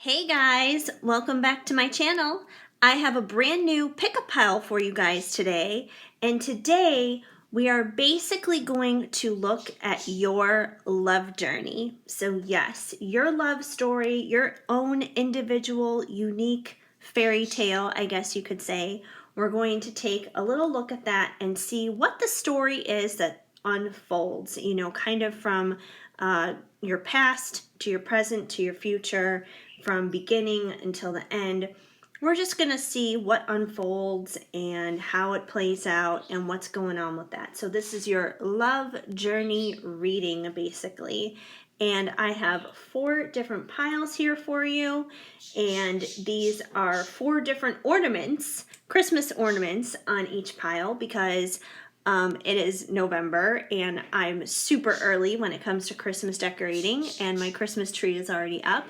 Hey guys, welcome back to my channel. I have a brand new pick-up pile for you guys today, and today we are basically going to look at your love journey. So yes, your love story, your own individual, unique fairy tale, I guess you could say. We're going to take a little look at that and see what the story is that unfolds, kind of from your past to your present to your future, from beginning until the end. We're just going to see what unfolds and how it plays out and what's going on with that. So this is your love journey reading, basically. And I have 4 different piles here for you. And these are 4 different ornaments, Christmas ornaments on each pile, because it is November and I'm super early when it comes to Christmas decorating, and my Christmas tree is already up.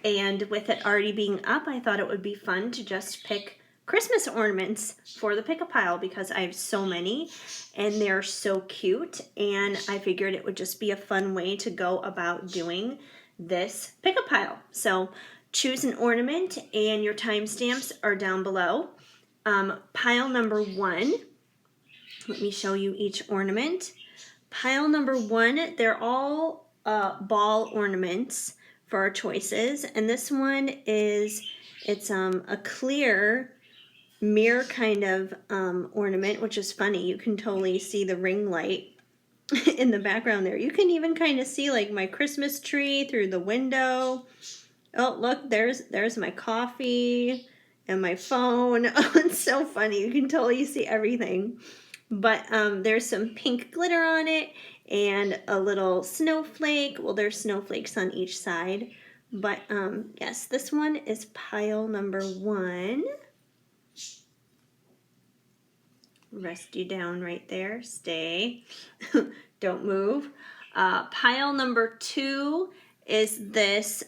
And with it already being up, I thought it would be fun to just pick Christmas ornaments for the pick-a pile because I have so many and they're so cute, and I figured it would just be a fun way to go about doing this pick-a pile. So choose an ornament and your timestamps are down below. Pile number 1, let me show you each ornament. Pile number 1, they're all ball ornaments for our choices, and this one it's a clear mirror kind of ornament, which is funny. You can totally see the ring light in the background there. You can even kind of see like my Christmas tree through the window. Oh, look, there's my coffee and my phone. Oh, it's so funny. You can totally see everything. But there's some pink glitter on it and a little snowflake. Well, there's snowflakes on each side. But yes, this one is pile number 1. Rest you down right there. Stay. Don't move. Pile number 2 is this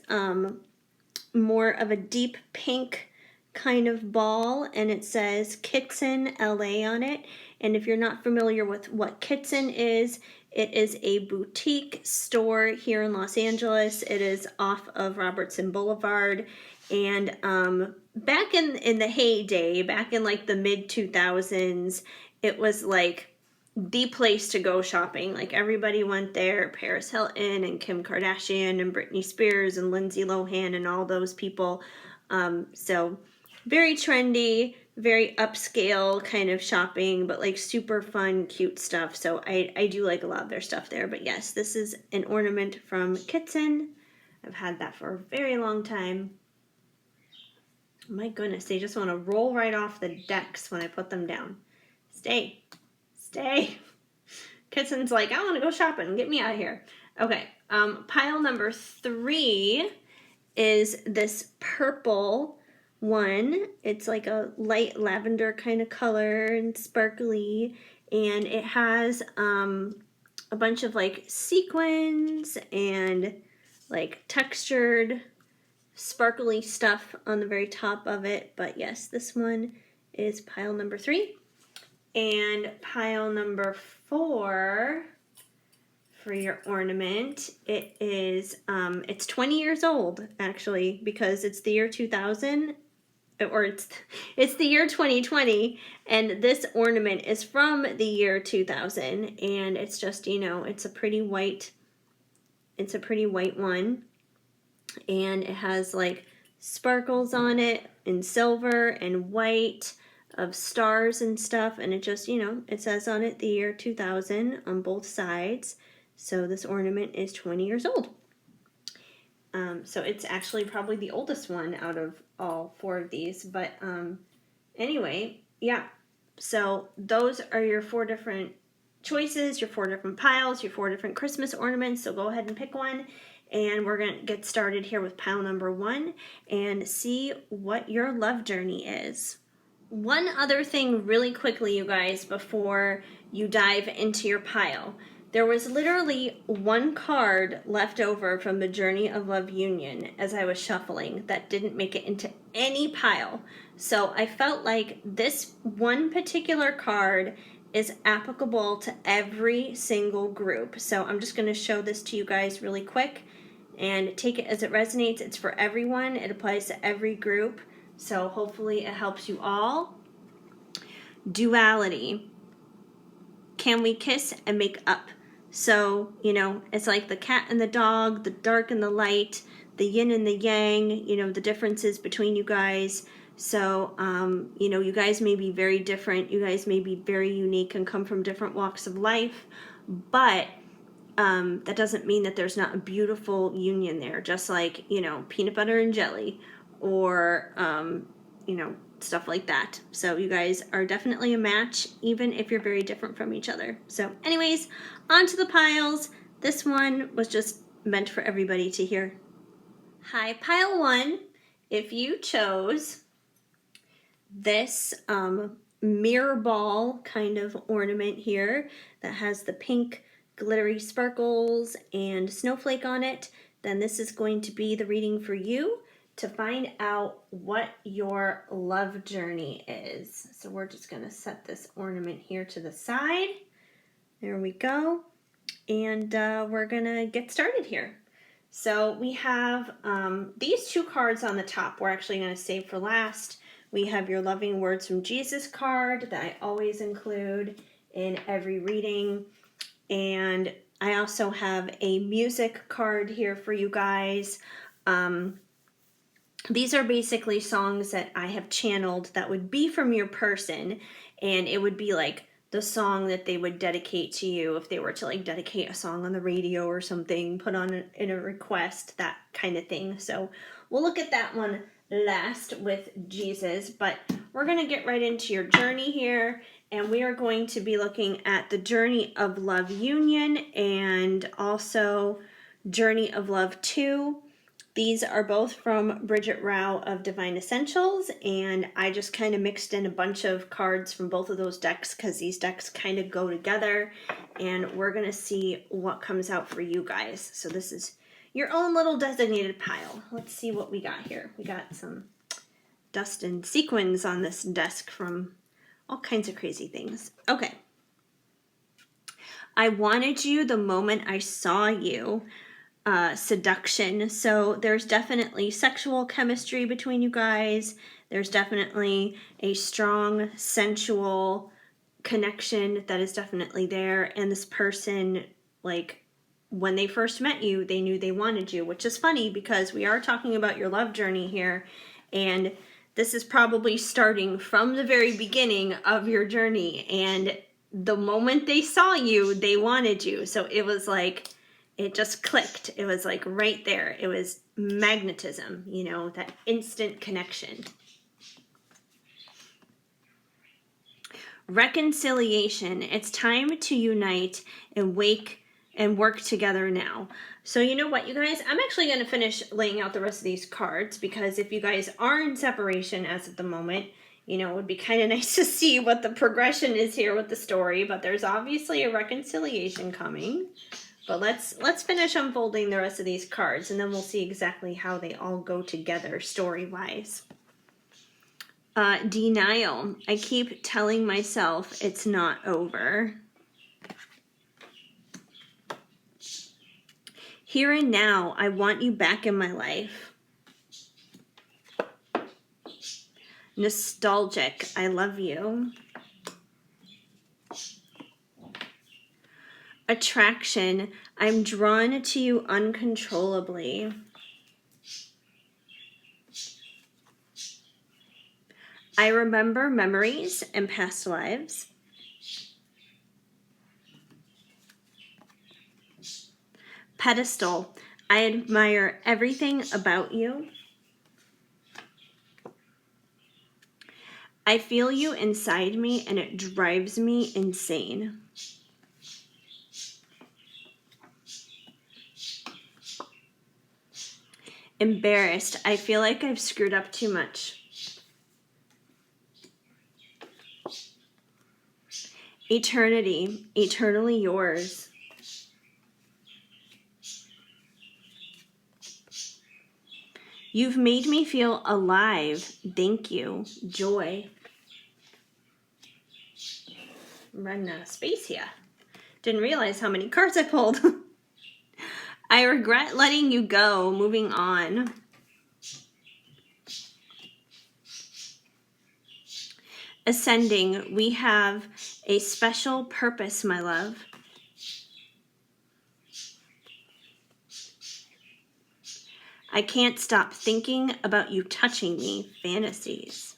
more of a deep pink kind of ball, and it says Kitson LA on it. And if you're not familiar with what Kitson is, it is a boutique store here in Los Angeles. It is off of Robertson Boulevard. And back in the heyday, back in like the mid 2000s, it was like the place to go shopping. Like everybody went there. Paris Hilton and Kim Kardashian and Britney Spears and Lindsay Lohan and all those people. So very trendy, very upscale kind of shopping, but like super fun, cute stuff. So I do like a lot of their stuff there. But yes, this is an ornament from Kitson. I've had that for a very long time. My goodness, they just want to roll right off the decks when I put them down. Stay. Stay. Kitson's like, I want to go shopping. Get me out of here. Okay, pile number 3 is this purple one. It's like a light lavender kind of color and sparkly, and it has a bunch of like sequins and like textured sparkly stuff on the very top of it. But yes, this one is pile number 3. And pile number 4 for your ornament, it is it's 20 years old actually, because it's the year 2000, or it's the year 2020, and this ornament is from the year 2000, and it's just, it's a pretty white one, and it has like sparkles on it in silver and white of stars and stuff, and it just, it says on it the year 2000 on both sides. So this ornament is 20 years old. So it's actually probably the oldest one out of all 4 of these. But anyway, yeah. So those are your 4 different choices, your 4 different piles, your 4 different Christmas ornaments. So go ahead and pick one. And we're going to get started here with pile number 1 and see what your love journey is. One other thing really quickly, you guys, before you dive into your pile. There was literally 1 card left over from the Journey of Love Union as I was shuffling that didn't make it into any pile. So I felt like this one particular card is applicable to every single group. So I'm just going to show this to you guys really quick and take it as it resonates. It's for everyone. It applies to every group. So hopefully it helps you all. Duality. Can we kiss and make up? So, you know, it's like the cat and the dog, the dark and the light, the yin and the yang, you know, the differences between you guys. So, you know, you guys may be very different. You guys may be very unique and come from different walks of life. But that doesn't mean that there's not a beautiful union there. Just like, you know, peanut butter and jelly or, you know, stuff like that. So you guys are definitely a match, even if you're very different from each other. So anyways, on to the piles. This one was just meant for everybody to hear. Hi, pile 1. If you chose this mirror ball kind of ornament here that has the pink glittery sparkles and snowflake on it, then this is going to be the reading for you to find out what your love journey is. So we're just going to set this ornament here to the side. There we go. And we're going to get started here. So we have these 2 cards on the top we're actually going to save for last. We have your Loving Words from Jesus card that I always include in every reading. And I also have a music card here for you guys. These are basically songs that I have channeled that would be from your person, and it would be like the song that they would dedicate to you if they were to like dedicate a song on the radio or something, put on in a request, that kind of thing. So we'll look at that one last with Jesus, but we're going to get right into your journey here, and we are going to be looking at the Journey of Love Union and also Journey of Love 2. These are both from Bridget Rao of Divine Essentials, and I just kind of mixed in a bunch of cards from both of those decks because these decks kind of go together, and we're going to see what comes out for you guys. So this is your own little designated pile. Let's see what we got here. We got some dust and sequins on this desk from all kinds of crazy things. Okay. I wanted you the moment I saw you. Seduction. So there's definitely sexual chemistry between you guys. There's definitely a strong sensual connection that is definitely there. And this person, like, when they first met you, they knew they wanted you, which is funny because we are talking about your love journey here. And this is probably starting from the very beginning of your journey. And the moment they saw you, they wanted you. So it was like, it just clicked. It was like right there. It was magnetism, you know, that instant connection. Reconciliation. It's time to unite and work together now. So you know what, you guys? I'm actually going to finish laying out the rest of these cards because if you guys are in separation as of the moment, you know, it would be kind of nice to see what the progression is here with the story, but there's obviously a reconciliation coming. But let's finish unfolding the rest of these cards, and then we'll see exactly how they all go together story-wise. Denial. I keep telling myself it's not over. Here and now, I want you back in my life. Nostalgic. I love you. Attraction. I'm drawn to you uncontrollably. I remember memories and past lives. Pedestal. I admire everything about you. I feel you inside me and it drives me insane. Embarrassed. I feel like I've screwed up too much. Eternity. Eternally yours. You've made me feel alive. Thank you. Joy. I'm running out of space here. Didn't realize how many cards I pulled. I regret letting you go. Moving on. Ascending, we have a special purpose, my love. I can't stop thinking about you touching me. Fantasies.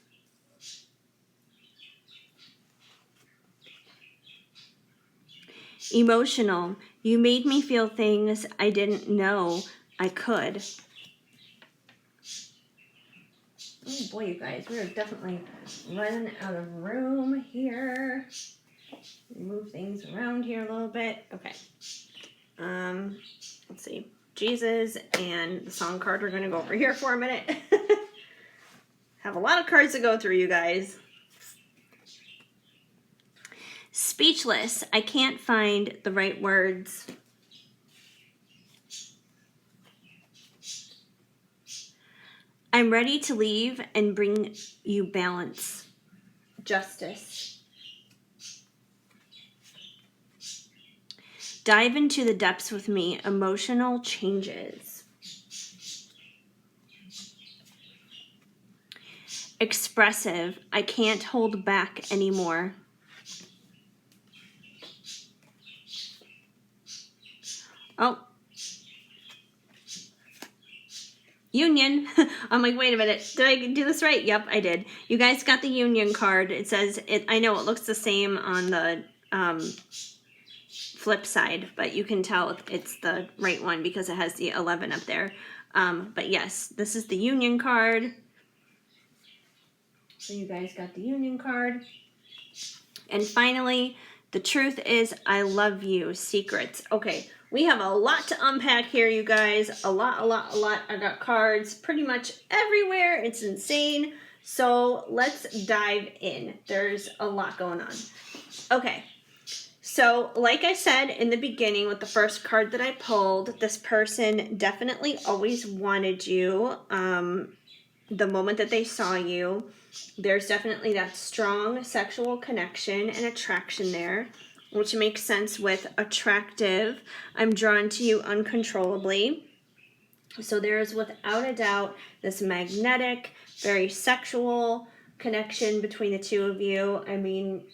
Emotional, you made me feel things I didn't know I could. Oh boy, you guys, we are definitely running out of room here. Move things around here a little bit. Okay. Let's see. Jesus and the song card. We're going to go over here for a minute. Have a lot of cards to go through, you guys. Speechless. I can't find the right words. I'm ready to leave and bring you balance. Justice. Dive into the depths with me. Emotional changes. Expressive. I can't hold back anymore. Oh. Union. I'm like, wait a minute. Did I do this right? Yep, I did. You guys got the Union card. It says, I know it looks the same on the flip side, but you can tell it's the right one because it has the 11 up there. But yes, this is the Union card. So you guys got the Union card. And finally, the truth is I love you. Secrets. Okay, we have a lot to unpack here, you guys. A lot. I got cards pretty much everywhere. It's insane. So let's dive in. There's a lot going on. Okay. So, like I said in the beginning with the first card that I pulled, this person definitely always wanted you. The moment that they saw you, there's definitely that strong sexual connection and attraction there, which makes sense with attractive. I'm drawn to you uncontrollably. So there's without a doubt this magnetic, very sexual connection between the two of you. I mean,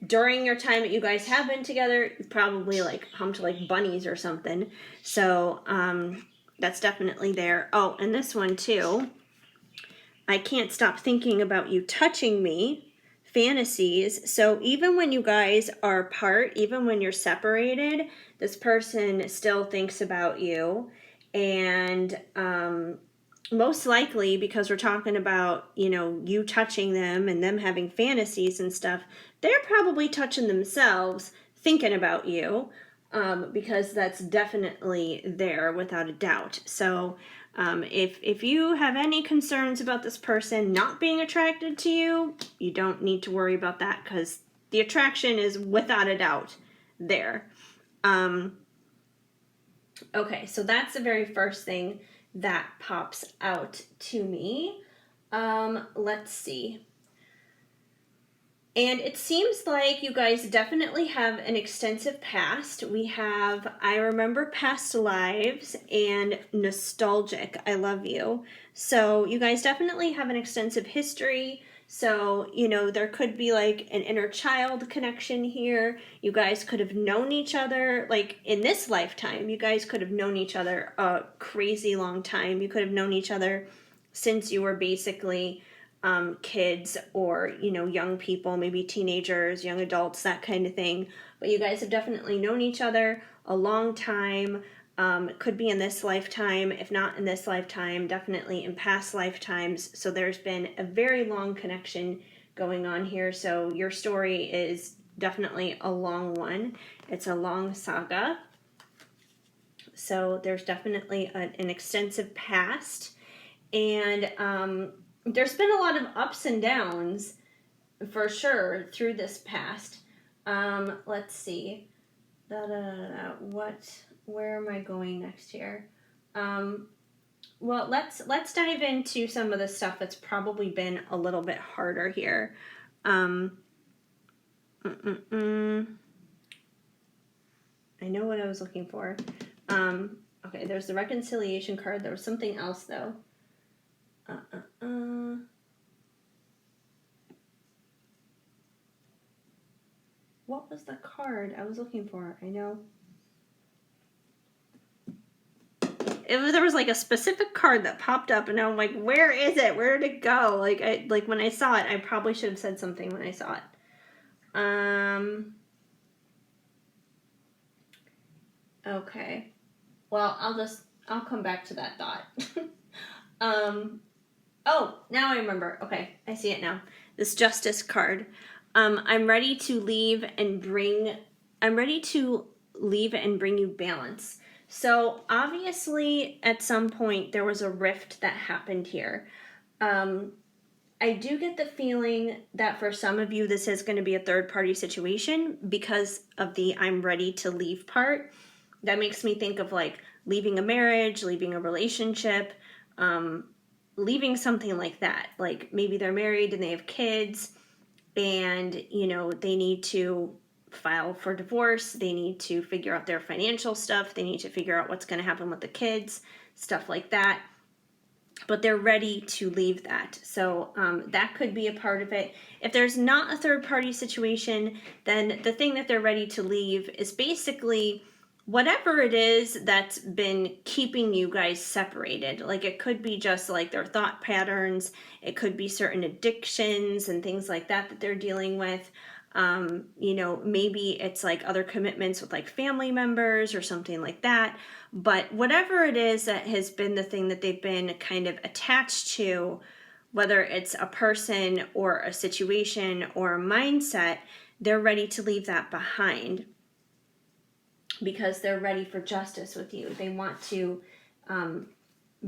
during your time that you guys have been together, you probably like humped like bunnies or something. So that's definitely there. Oh, and this one too. I can't stop thinking about you touching me. Fantasies. So even when you guys are apart, even when you're separated, this person still thinks about you. And most likely, because we're talking about, you touching them and them having fantasies and stuff, they're probably touching themselves, thinking about you, because that's definitely there without a doubt. So if you have any concerns about this person not being attracted to you, you don't need to worry about that because the attraction is without a doubt there. Okay, so that's the very first thing that pops out to me. Let's see. And it seems like you guys definitely have an extensive past. We have I remember past lives and nostalgic. I love you. So you guys definitely have an extensive history. So, there could be like an inner child connection here. You guys could have known each other like in this lifetime. You guys could have known each other a crazy long time. You could have known each other since you were basically kids or, young people, maybe teenagers, young adults, that kind of thing. But you guys have definitely known each other a long time. It could be in this lifetime. If not in this lifetime, definitely in past lifetimes. So there's been a very long connection going on here. So your story is definitely a long one. It's a long saga. So there's definitely an extensive past. And there's been a lot of ups and downs for sure through this past. Let's see. Where am I going next here? Well, let's dive into some of the stuff that's probably been a little bit harder here. I know what I was looking for. Okay, there's the reconciliation card. There was something else, though. What was the card I was looking for? I know. There was like a specific card that popped up, and I'm like, where is it? Where did it go? Like when I saw it, I probably should have said something when I saw it. Okay. Well, I'll come back to that thought. Oh, now I remember. Okay, I see it now. This justice card. I'm ready to leave and bring you balance. So obviously at some point there was a rift that happened here. I do get the feeling that for some of you this is going to be a third party situation because of the I'm ready to leave part. That makes me think of like leaving a marriage, leaving a relationship, leaving something like that. Like maybe they're married and they have kids and, they need to file for divorce. They need to figure out their financial stuff. They need to figure out what's going to happen with the kids, stuff like that. But they're ready to leave that. So that could be a part of it. If there's not a third party situation, then the thing that they're ready to leave is basically whatever it is that's been keeping you guys separated. Like it could be just like their thought patterns, it could be certain addictions and things like that they're dealing with. Maybe it's like other commitments with like family members or something like that. But whatever it is that has been the thing that they've been kind of attached to, whether it's a person or a situation or a mindset, they're ready to leave that behind because they're ready for justice with you. They want to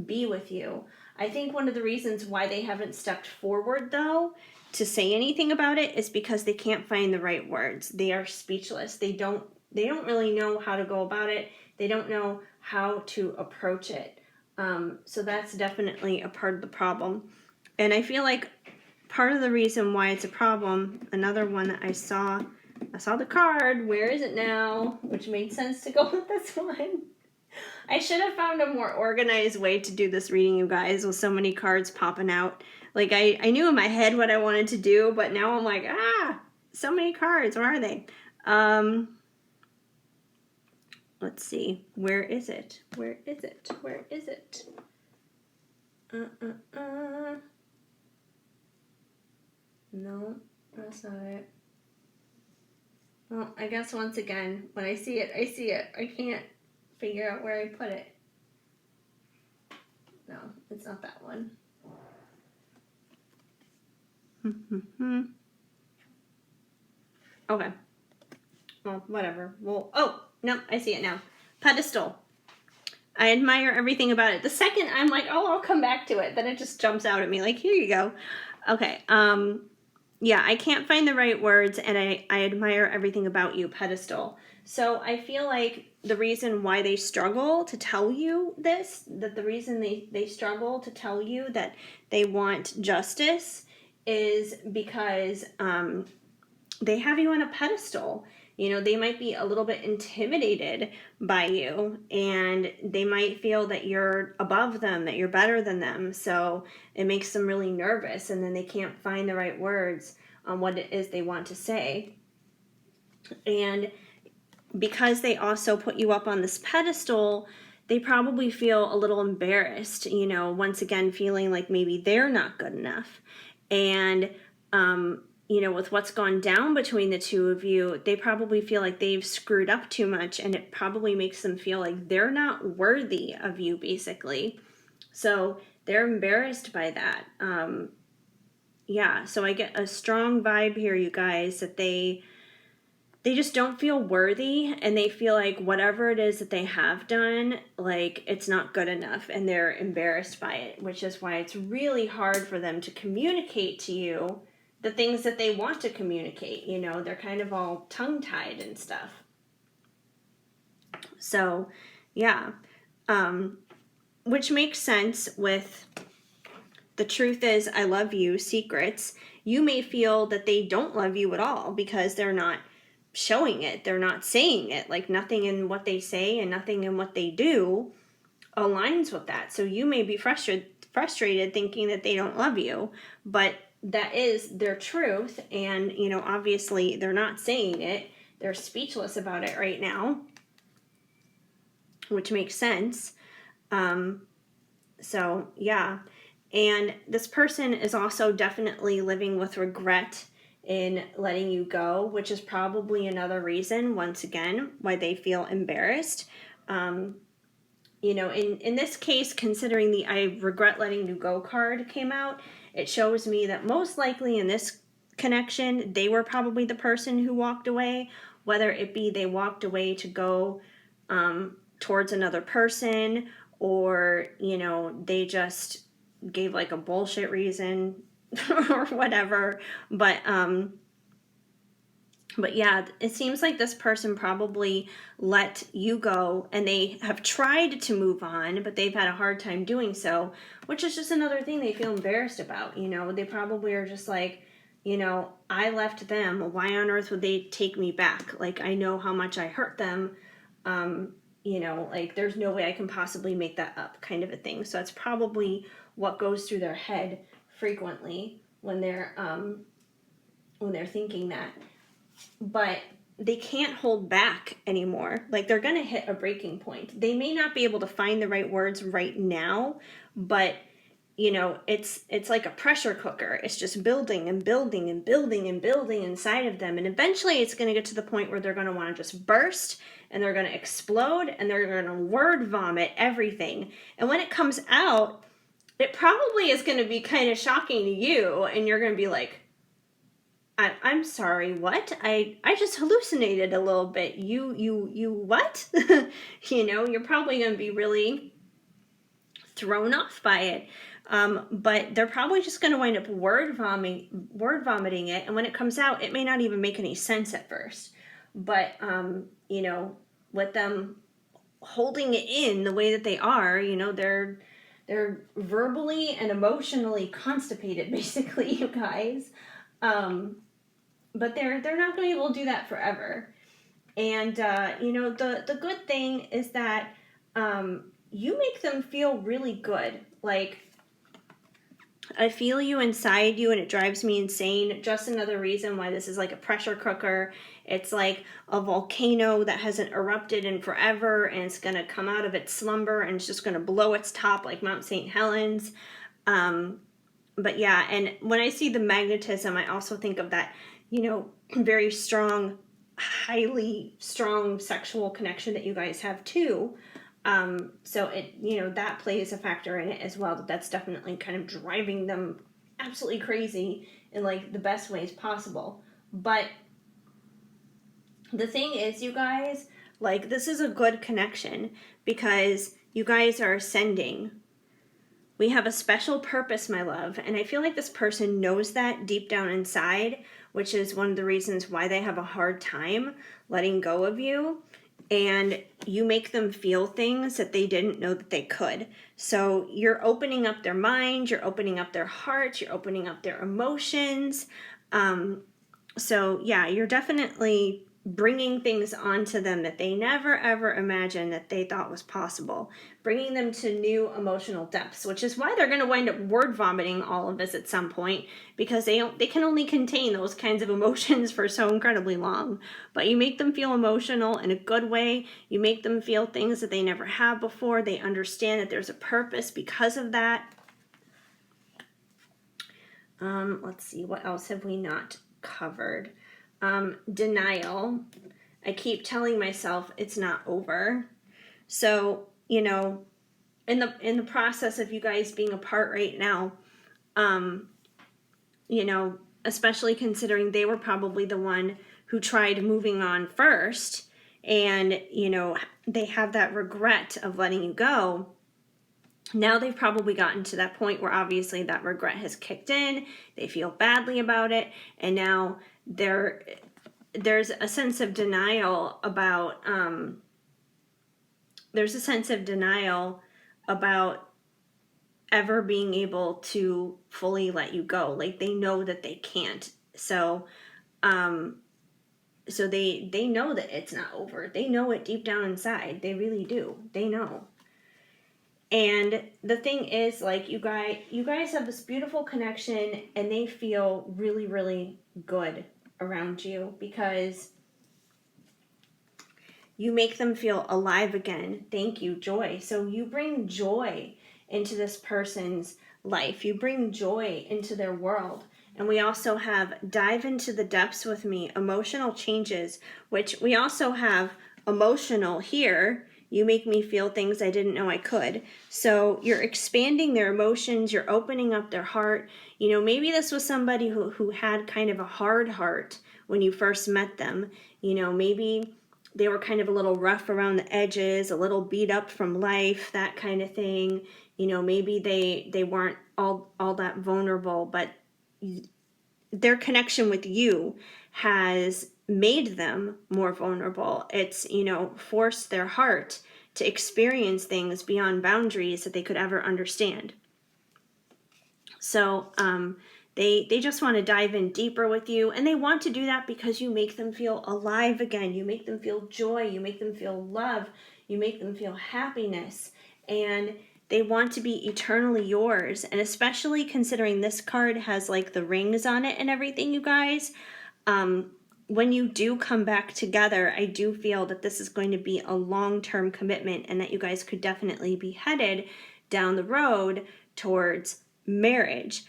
be with you. I think one of the reasons why they haven't stepped forward, though, to say anything about it is because they can't find the right words. They are speechless. They don't really know how to go about it. They don't know how to approach it. So that's definitely a part of the problem. And I feel like part of the reason why it's a problem, another one that I saw the card, where is it now? Which made sense to go with this one. I should have found a more organized way to do this reading, you guys, with so many cards popping out. Like, I knew in my head what I wanted to do, but now I'm like, so many cards. Where are they? Let's see. Where is it? Where is it? Where is it? No, that's not it. Well, I guess once again, when I see it, I see it. I can't figure out where I put it. No, it's not that one. Okay. Well, whatever. Well, oh, no, I see it now. Pedestal. I admire everything about it. The second I'm like, oh, I'll come back to it, then it just jumps out at me like, here you go. Okay. Yeah, I can't find the right words, and I admire everything about you, pedestal. So I feel like the reason why they struggle to tell you this, that the reason they struggle to tell you that they want justice is because they have you on a pedestal. They might be a little bit intimidated by you, and they might feel that you're above them, that you're better than them. So it makes them really nervous, and then they can't find the right words on what it is they want to say. And because they also put you up on this pedestal, they probably feel a little embarrassed, once again, feeling like maybe they're not good enough. And, with what's gone down between the two of you, they probably feel like they've screwed up too much, and it probably makes them feel like they're not worthy of you, basically. So they're embarrassed by that. So I get a strong vibe here, you guys, that they just don't feel worthy, and they feel like whatever it is that they have done, like it's not good enough, and they're embarrassed by it, which is why it's really hard for them to communicate to you the things that they want to communicate. They're kind of all tongue-tied and stuff. So, yeah. Which makes sense with the truth is I love you secrets. You may feel that they don't love you at all because they're not showing it. They're not saying it. Like nothing in what they say and nothing in what they do aligns with that. So you may be frustrated thinking that they don't love you, but that is their truth. And, you know, obviously they're not saying it. They're speechless about it right now, which makes sense. So yeah. And this person is also definitely living with regret in letting you go, which is probably another reason, once again, why they feel embarrassed. You know, in this case, considering the I regret letting you go card came out, it shows me that most likely in this connection, they were probably the person who walked away, whether it be they walked away to go towards another person, or, you know, they just gave like a bullshit reason or whatever. But yeah, it seems like this person probably let you go and they have tried to move on, but they've had a hard time doing so, which is just another thing they feel embarrassed about. You know, they probably are just like, you know, I left them. Why on earth would they take me back? Like, I know how much I hurt them. You know, like, there's no way I can possibly make that up, kind of a thing. So that's probably what goes through their head frequently when they're thinking that. But they can't hold back anymore. Like, they're going to hit a breaking point. They may not be able to find the right words right now, but you know, it's like a pressure cooker. It's just building and building and building and building inside of them, and eventually it's going to get to the point where they're going to want to just burst and they're going to explode and they're going to word vomit everything. And when it comes out, it probably is going to be kind of shocking to you, and you're going to be like, I'm sorry, what? I just hallucinated a little bit. You what? You know, you're probably going to be really thrown off by it. But they're probably just going to wind up word vomiting it. And when it comes out, it may not even make any sense at first. But, you know, with them holding it in the way that they are, you know, they're verbally and emotionally constipated, basically, you guys. But they're not going to be able to do that forever. And you know, the good thing is that you make them feel really good. Like, I feel you inside you, and it drives me insane. Just another reason why this is like a pressure cooker. It's like a volcano that hasn't erupted in forever, and it's going to come out of its slumber, and it's just going to blow its top like Mount St. Helens. But yeah, and when I see the magnetism, I also think of that, you know, very strong, highly strong sexual connection that you guys have too. So it, you know, that plays a factor in it as well. That's definitely kind of driving them absolutely crazy in like the best ways possible. But the thing is, you guys, like, this is a good connection because you guys are ascending. We have a special purpose, my love, and I feel like this person knows that deep down inside, which is one of the reasons why they have a hard time letting go of you. And you make them feel things that they didn't know that they could. So you're opening up their mind, you're opening up their heart, you're opening up their emotions. So yeah, you're definitely bringing things onto them that they never ever imagined that they thought was possible, bringing them to new emotional depths, which is why they're going to wind up word vomiting all of this at some point, because they can only contain those kinds of emotions for so incredibly long. But you make them feel emotional in a good way. You make them feel things that they never have before. They understand that there's a purpose because of that. Let's see, what else have we not covered? Denial. I keep telling myself it's not over. So, you know, in the process of you guys being apart right now, you know, especially considering they were probably the one who tried moving on first, and, you know, they have that regret of letting you go. Now they've probably gotten to that point where obviously that regret has kicked in. They feel badly about it, and now there's a sense of denial about ever being able to fully let you go. Like, they know that they can't. So So they know that it's not over. They know it deep down inside. They really do. They know. And the thing is, like, you guys have this beautiful connection, and they feel really, really good around you because you make them feel alive again. Thank you, joy. So you bring joy into this person's life. You bring joy into their world. And we also have dive into the depths with me, emotional changes, which we also have emotional here. You make me feel things I didn't know I could. So you're expanding their emotions. You're opening up their heart. You know, maybe this was somebody who had kind of a hard heart when you first met them. You know, maybe they were kind of a little rough around the edges, a little beat up from life, that kind of thing. You know, maybe they weren't all that vulnerable, but their connection with you has made them more vulnerable. It's, you know, forced their heart to experience things beyond boundaries that they could ever understand. So they just want to dive in deeper with you, and they want to do that because you make them feel alive again. You make them feel joy. You make them feel love. You make them feel happiness, and they want to be eternally yours. And especially considering this card has like the rings on it and everything, you guys. When you do come back together, I do feel that this is going to be a long-term commitment, and that you guys could definitely be headed down the road towards marriage.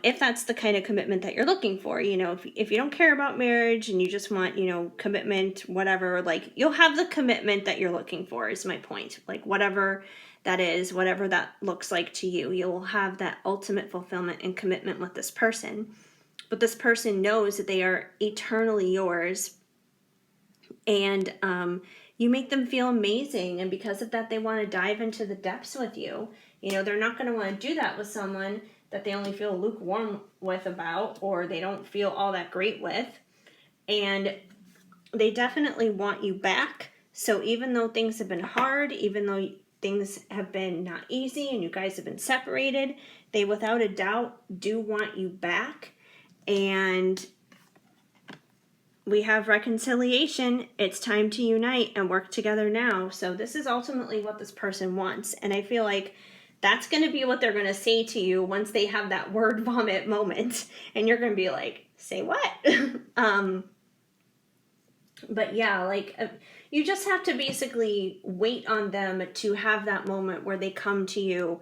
If that's the kind of commitment that you're looking for, you know, if you don't care about marriage and you just want, you know, commitment, whatever, like, you'll have the commitment that you're looking for, is my point. Like, whatever that is, whatever that looks like to you, you'll have that ultimate fulfillment and commitment with this person. But this person knows that they are eternally yours, and you make them feel amazing, and because of that, they want to dive into the depths with you. You know, they're not going to want to do that with someone that they only feel lukewarm with about, or they don't feel all that great with. And they definitely want you back. So even though things have been hard, even though things have been not easy and you guys have been separated, they without a doubt do want you back. And we have reconciliation. It's time to unite and work together now. So this is ultimately what this person wants. And I feel like that's going to be what they're going to say to you once they have that word vomit moment. And you're going to be like, say what? But yeah, like, you just have to basically wait on them to have that moment where they come to you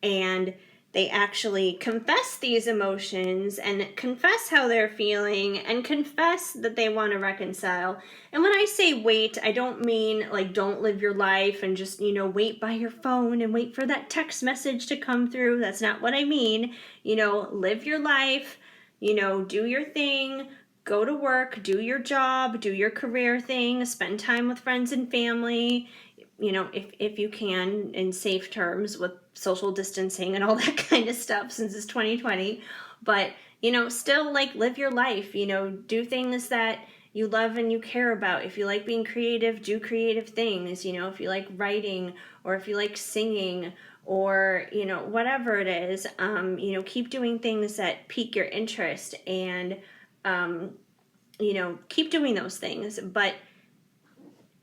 and they actually confess these emotions and confess how they're feeling and confess that they want to reconcile. And when I say wait, I don't mean like don't live your life and just, you know, wait by your phone and wait for that text message to come through. That's not what I mean. You know, live your life, you know, do your thing, go to work, do your job, do your career thing, spend time with friends and family, you know, if you can, in safe terms with social distancing and all that kind of stuff, since it's 2020. But, you know, still, like, live your life, you know, do things that you love and you care about. If you like being creative, do creative things. You know, if you like writing, or if you like singing, or, you know, whatever it is, you know, keep doing things that pique your interest, and you know, keep doing those things, but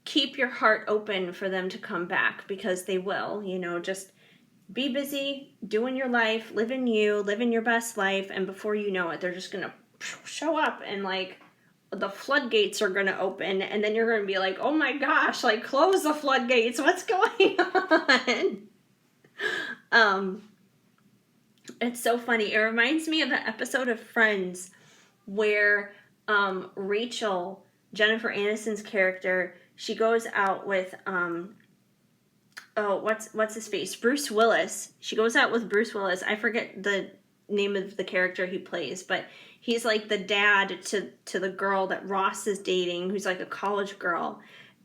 keep your heart open for them to come back, because they will. You know, just be busy doing your life, living your best life, and before you know it, they're just gonna show up, and like the floodgates are gonna open, and then you're gonna be like, oh my gosh, like, close the floodgates, what's going on? It's so funny. It reminds me of the episode of Friends where Rachel, Jennifer Aniston's character, she goes out with what's his face? Bruce Willis. She goes out with Bruce Willis. I forget the name of the character he plays, but he's like the dad to the girl that Ross is dating, who's like a college girl,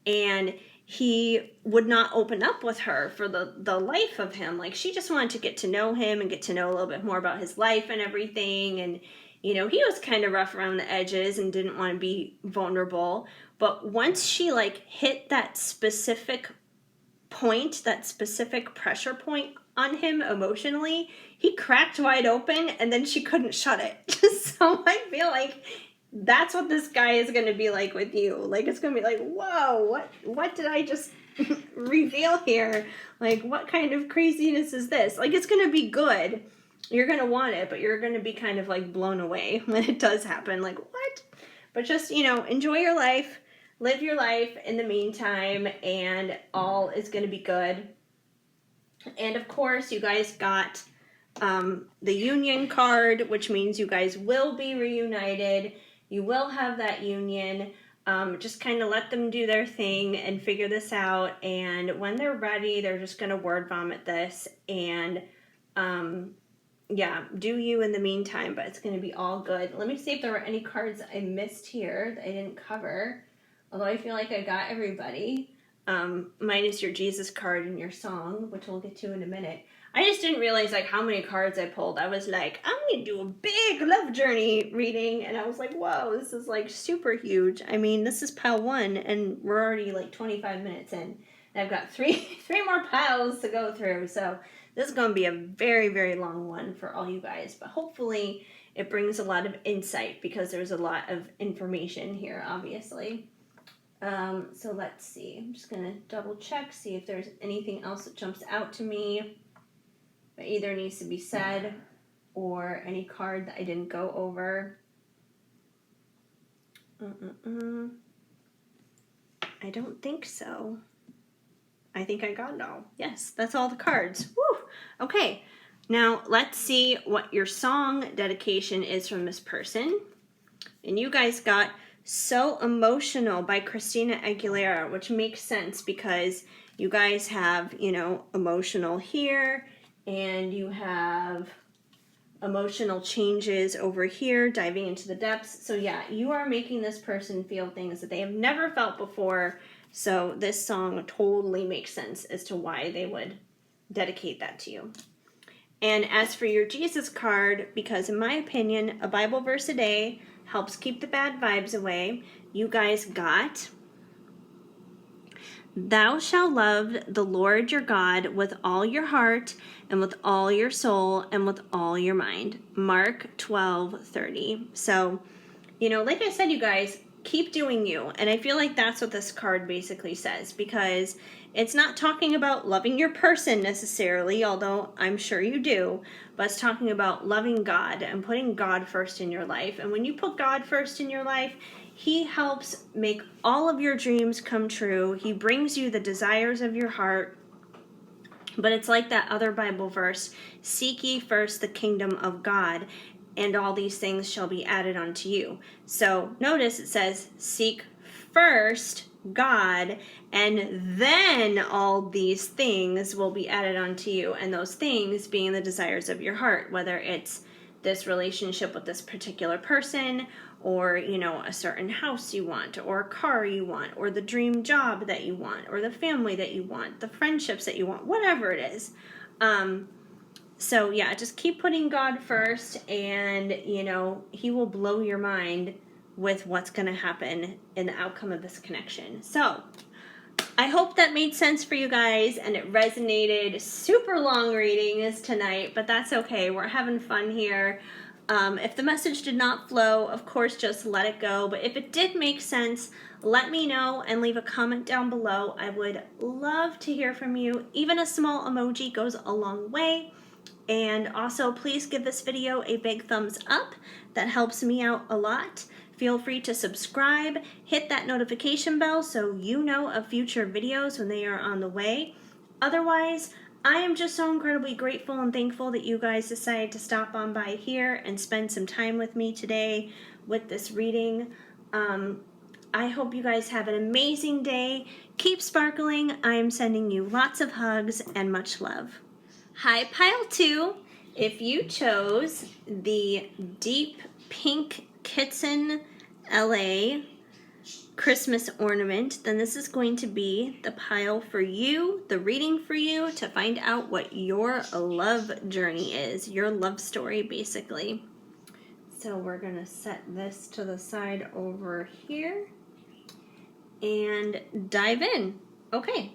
and he would not open up with her for the life of him. Like, she just wanted to get to know him and get to know a little bit more about his life and everything. And, you know, he was kind of rough around the edges and didn't want to be vulnerable. But once she, like, hit that specific point, that specific pressure point on him emotionally, he cracked wide open, and then she couldn't shut it. So I feel like that's what this guy is going to be like with you. Like, it's going to be like, whoa, what did I just reveal here? Like, what kind of craziness is this? Like, it's going to be good. You're going to want it, but you're going to be kind of like blown away when it does happen. Like, what? But just, enjoy your life, live your life in the meantime, and all is going to be good. And of course, you guys got the union card, which means you guys will be reunited. You will have that union. Just kind of let them do their thing and figure this out. And when they're ready, they're just going to word vomit this. And yeah, do you in the meantime, but it's going to be all good. Let me see if there were any cards I missed here that I didn't cover. Although I feel like I got everybody. Minus your Jesus card and your song, which we'll get to in a minute. I just didn't realize like how many cards I pulled. I was like, I'm going to do a big love journey reading. And I was like, whoa, this is like super huge. I mean, this is pile 1 and we're already like 25 minutes in. And I've got three more piles to go through. So this is going to be a very, very long one for all you guys. But hopefully it brings a lot of insight because there's a lot of information here, obviously. So let's see. I'm just going to double check, see if there's anything else that jumps out to me that either needs to be said or any card that I didn't go over. I don't think so. I think I got it all. Yes, that's all the cards. Woo! Okay, now let's see what your song dedication is from this person. And you guys got So Emotional by Christina Aguilera, which makes sense because you guys have, emotional here, and you have emotional changes over here, diving into the depths. So yeah, you are making this person feel things that they have never felt before. So this song totally makes sense as to why they would dedicate that to you. And as for your Jesus card, because in my opinion, a Bible verse a day helps keep the bad vibes away, you guys got, Thou shalt love the Lord your God with all your heart and with all your soul and with all your mind. Mark 12:30. So, like I said, you guys, keep doing you. And I feel like that's what this card basically says, because it's not talking about loving your person necessarily, although I'm sure you do, but it's talking about loving God and putting God first in your life. And when you put God first in your life, He helps make all of your dreams come true. He brings you the desires of your heart. But it's like that other Bible verse, seek ye first the kingdom of God, and all these things shall be added unto you. So notice it says, seek first God, and then all these things will be added unto you. And those things being the desires of your heart, whether it's this relationship with this particular person, or a certain house you want, or a car you want, or the dream job that you want, or the family that you want, the friendships that you want, whatever it is. So yeah, just keep putting God first, and He will blow your mind with what's going to happen in the outcome of this connection. So I hope that made sense for you guys and it resonated. Super long readings tonight, but that's okay. We're having fun here. If the message did not flow, of course, just let it go. But if it did make sense, let me know and leave a comment down below. I would love to hear from you. Even a small emoji goes a long way. And also, please give this video a big thumbs up. That helps me out a lot. Feel free to subscribe, hit that notification bell so you know of future videos when they are on the way. Otherwise, I am just so incredibly grateful and thankful that you guys decided to stop on by here and spend some time with me today with this reading. I hope you guys have an amazing day. Keep sparkling. I am sending you lots of hugs and much love. Hi, Pile 2. If you chose the deep pink Kitson LA Christmas ornament, then this is going to be the pile for you, the reading for you, to find out what your love journey is, your love story, basically. So we're going to set this to the side over here and dive in. Okay.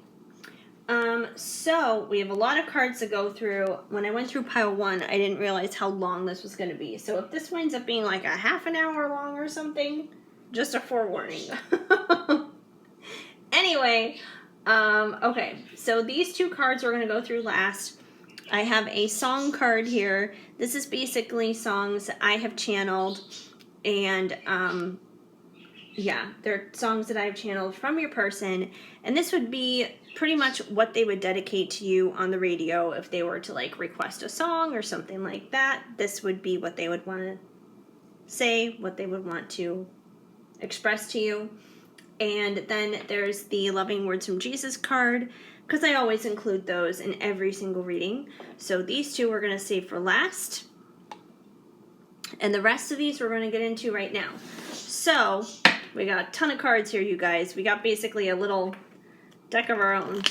So we have a lot of cards to go through. When I went through pile 1, I didn't realize how long this was going to be. So if this winds up being like a half an hour long or something, just a forewarning. Anyway, okay, so these 2 cards we're going to go through last. I have a song card here. This is basically songs I have channeled, and yeah, they're songs that I've channeled from your person, and this would be pretty much what they would dedicate to you on the radio if they were to like request a song or something like that. This would be what they would want to say, what they would want to express to you. And then there's the Loving Words from Jesus card, because I always include those in every single reading. So these 2 we're going to save for last. And the rest of these we're going to get into right now. So we got a ton of cards here, you guys. We got basically a little deck of our own.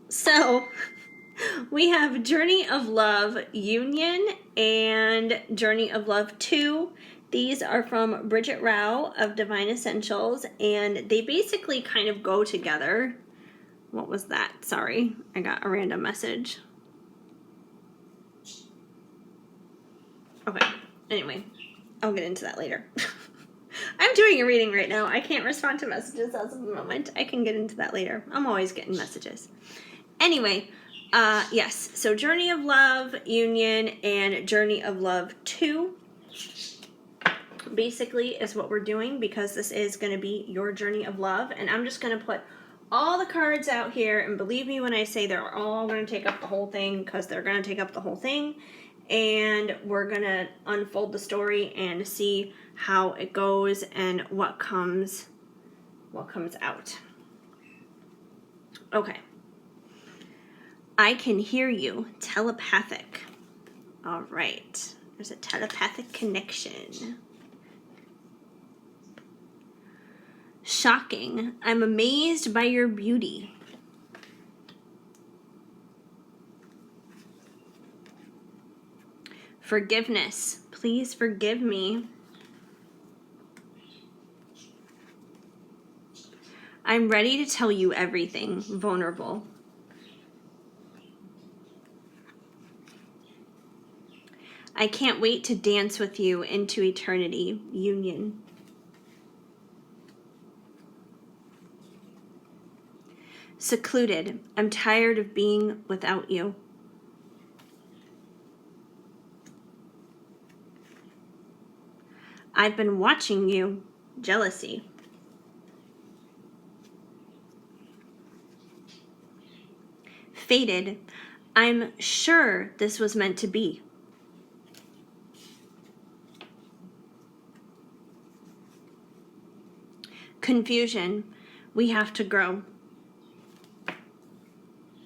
So we have Journey of Love Union and Journey of Love 2. These are from Bridget Rao of Divine Essentials, and they basically kind of go together. What was that? Sorry, I got a random message. Okay, anyway, I'll get into that later. I'm doing a reading right now. I can't respond to messages as of the moment. I can get into that later. I'm always getting messages. Anyway, yes, so Journey of Love Union and Journey of Love 2 basically is what we're doing, because this is going to be your journey of love. And I'm just going to put all the cards out here, and believe me when I say they're all going to take up the whole thing, because they're going to take up the whole thing. And we're going to unfold the story and see how it goes and what comes out. Okay. I can hear you. Telepathic. All right. There's a telepathic connection. Shocking. I'm amazed by your beauty. Forgiveness. Please forgive me. I'm ready to tell you everything. Vulnerable. I can't wait to dance with you into eternity. Union. Secluded. I'm tired of being without you. I've been watching you. Jealousy. Fated. I'm sure this was meant to be. Confusion. We have to grow.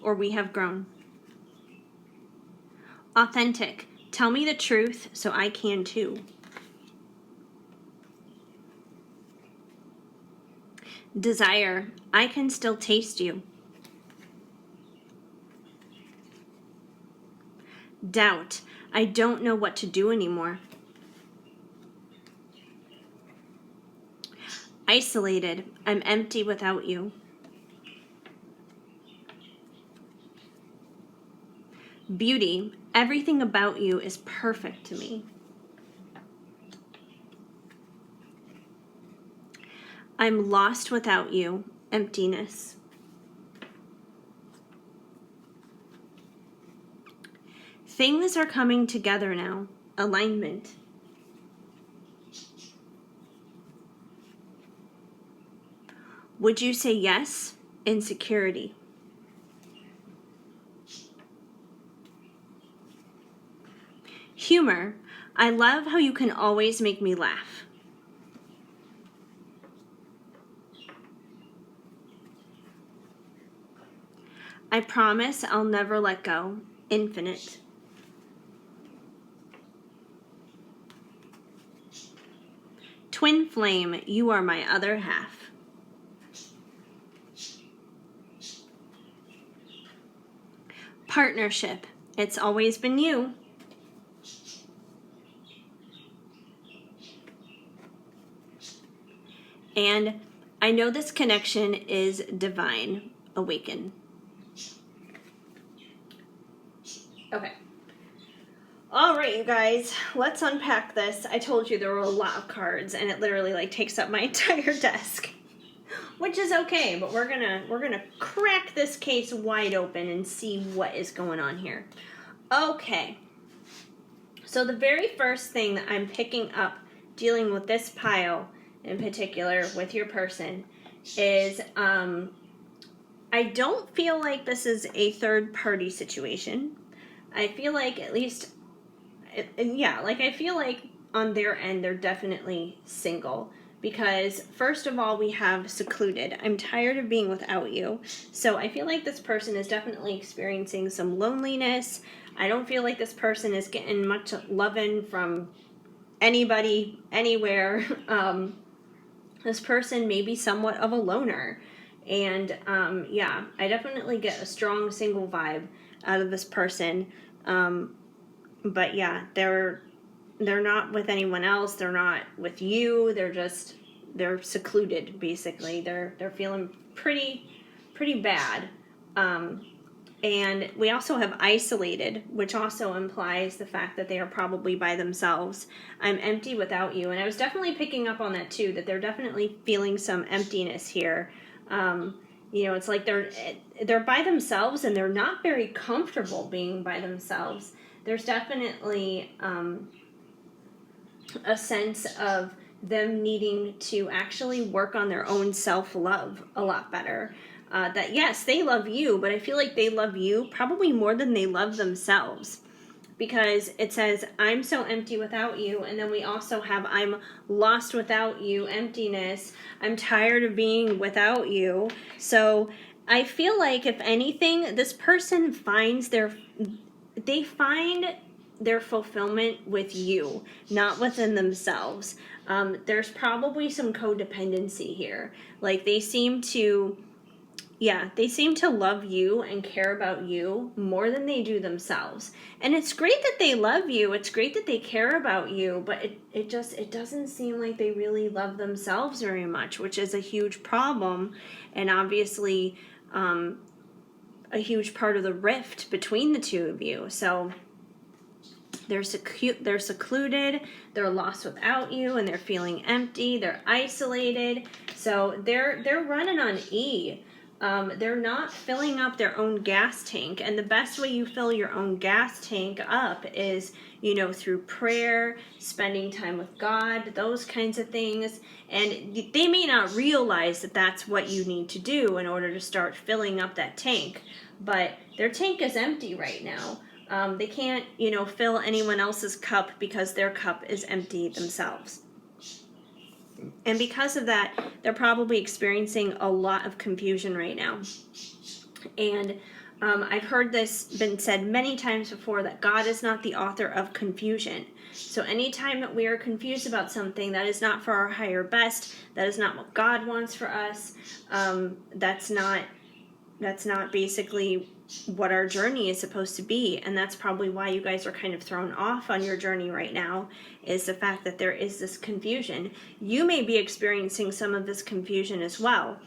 Or we have grown. Authentic. Tell me the truth so I can too. Desire. I can still taste you. Doubt. I don't know what to do anymore. Isolated. I'm empty without you. Beauty. Everything about you is perfect to me. I'm lost without you. Emptiness. Things are coming together now. Alignment. Would you say yes? Insecurity. Humor. I love how you can always make me laugh. I promise I'll never let go. Infinite. Twin flame, you are my other half. Partnership, it's always been you. And I know this connection is divine. awaken. Okay. All right, you guys, let's unpack this. I told you there were a lot of cards, and it literally like takes up my entire desk, which is okay. But we're gonna crack this case wide open and see what is going on here. Okay. So the very first thing that I'm picking up, dealing with this pile in particular with your person, is I don't feel like this is a third party situation. I feel like at least. I feel like on their end, they're definitely single because, first of all, we have secluded. I'm tired of being without you. So I feel like this person is definitely experiencing some loneliness. I don't feel like this person is getting much loving from anybody, anywhere. This person may be somewhat of a loner. And I definitely get a strong single vibe out of this person. But yeah, they're not with anyone else. They're not with you. They're secluded basically. They're feeling pretty bad. And we also have isolated, which also implies the fact that they are probably by themselves. I'm empty without you, and I was definitely picking up on that too. That they're definitely feeling some emptiness here. It's like they're by themselves, and they're not very comfortable being by themselves. There's definitely a sense of them needing to actually work on their own self-love a lot better. That yes, they love you, but I feel like they love you probably more than they love themselves. Because it says, I'm so empty without you, and then we also have, I'm lost without you, emptiness. I'm tired of being without you. So I feel like, if anything, this person finds they find their fulfillment with you, not within themselves. There's probably some codependency here. Like they seem to love you and care about you more than they do themselves. And it's great that they love you. It's great that they care about you, but it doesn't seem like they really love themselves very much, which is a huge problem, and obviously a huge part of the rift between the two of you. So they're secluded, they're lost without you, and they're feeling empty, they're isolated. So they're running on E. They're not filling up their own gas tank, and the best way you fill your own gas tank up is, through prayer, spending time with God, those kinds of things. And they may not realize that that's what you need to do in order to start filling up that tank, but their tank is empty right now. They can't, fill anyone else's cup because their cup is empty themselves. And because of that, they're probably experiencing a lot of confusion right now. And I've heard this been said many times before, that God is not the author of confusion. So anytime that we are confused about something, that is not for our higher best. That is not what God wants for us. That's not basically what our journey is supposed to be. And that's probably why you guys are kind of thrown off on your journey right now, is the fact that there is this confusion. You may be experiencing some of this confusion as well.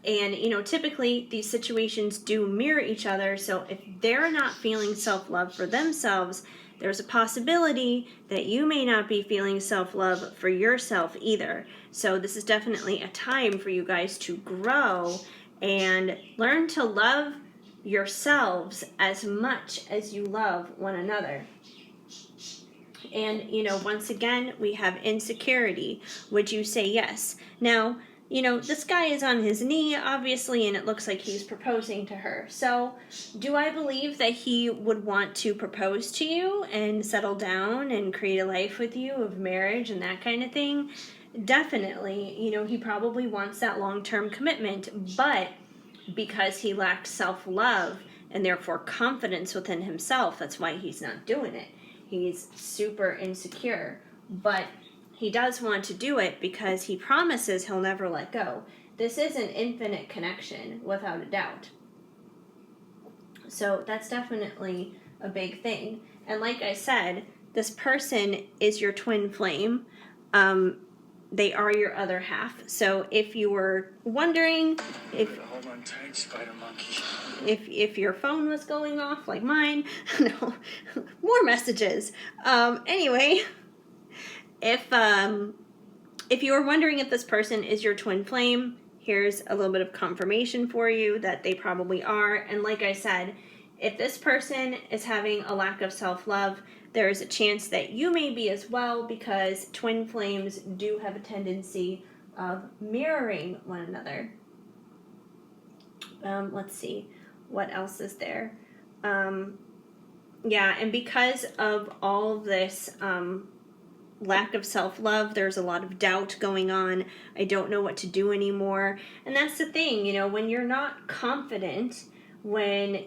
And, typically these situations do mirror each other. So if they're not feeling self-love for themselves, there's a possibility that you may not be feeling self-love for yourself either. So this is definitely a time for you guys to grow and learn to love yourselves as much as you love one another. And, once again, we have insecurity. Would you say yes? Now, this guy is on his knee, obviously, and it looks like he's proposing to her. So, do I believe that he would want to propose to you and settle down and create a life with you of marriage and that kind of thing? Definitely. He probably wants that long-term commitment, but because he lacks self-love and therefore confidence within himself, that's why he's not doing it. He's super insecure, but he does want to do it because he promises he'll never let go. This is an infinite connection, without a doubt. So that's definitely a big thing. And like I said, this person is your twin flame. they are your other half. So if you were wondering Hold on tight, spider monkey. if your phone was going off like mine, no, more messages. Anyway, if you were wondering if this person is your twin flame, here's a little bit of confirmation for you that they probably are. And like I said, if this person is having a lack of self-love, there is a chance that you may be as well, because twin flames do have a tendency of mirroring one another. Let's see, what else is there? Yeah, and because of all of this lack of self-love, there's a lot of doubt going on. I don't know what to do anymore. And that's the thing, you know, when you're not confident, when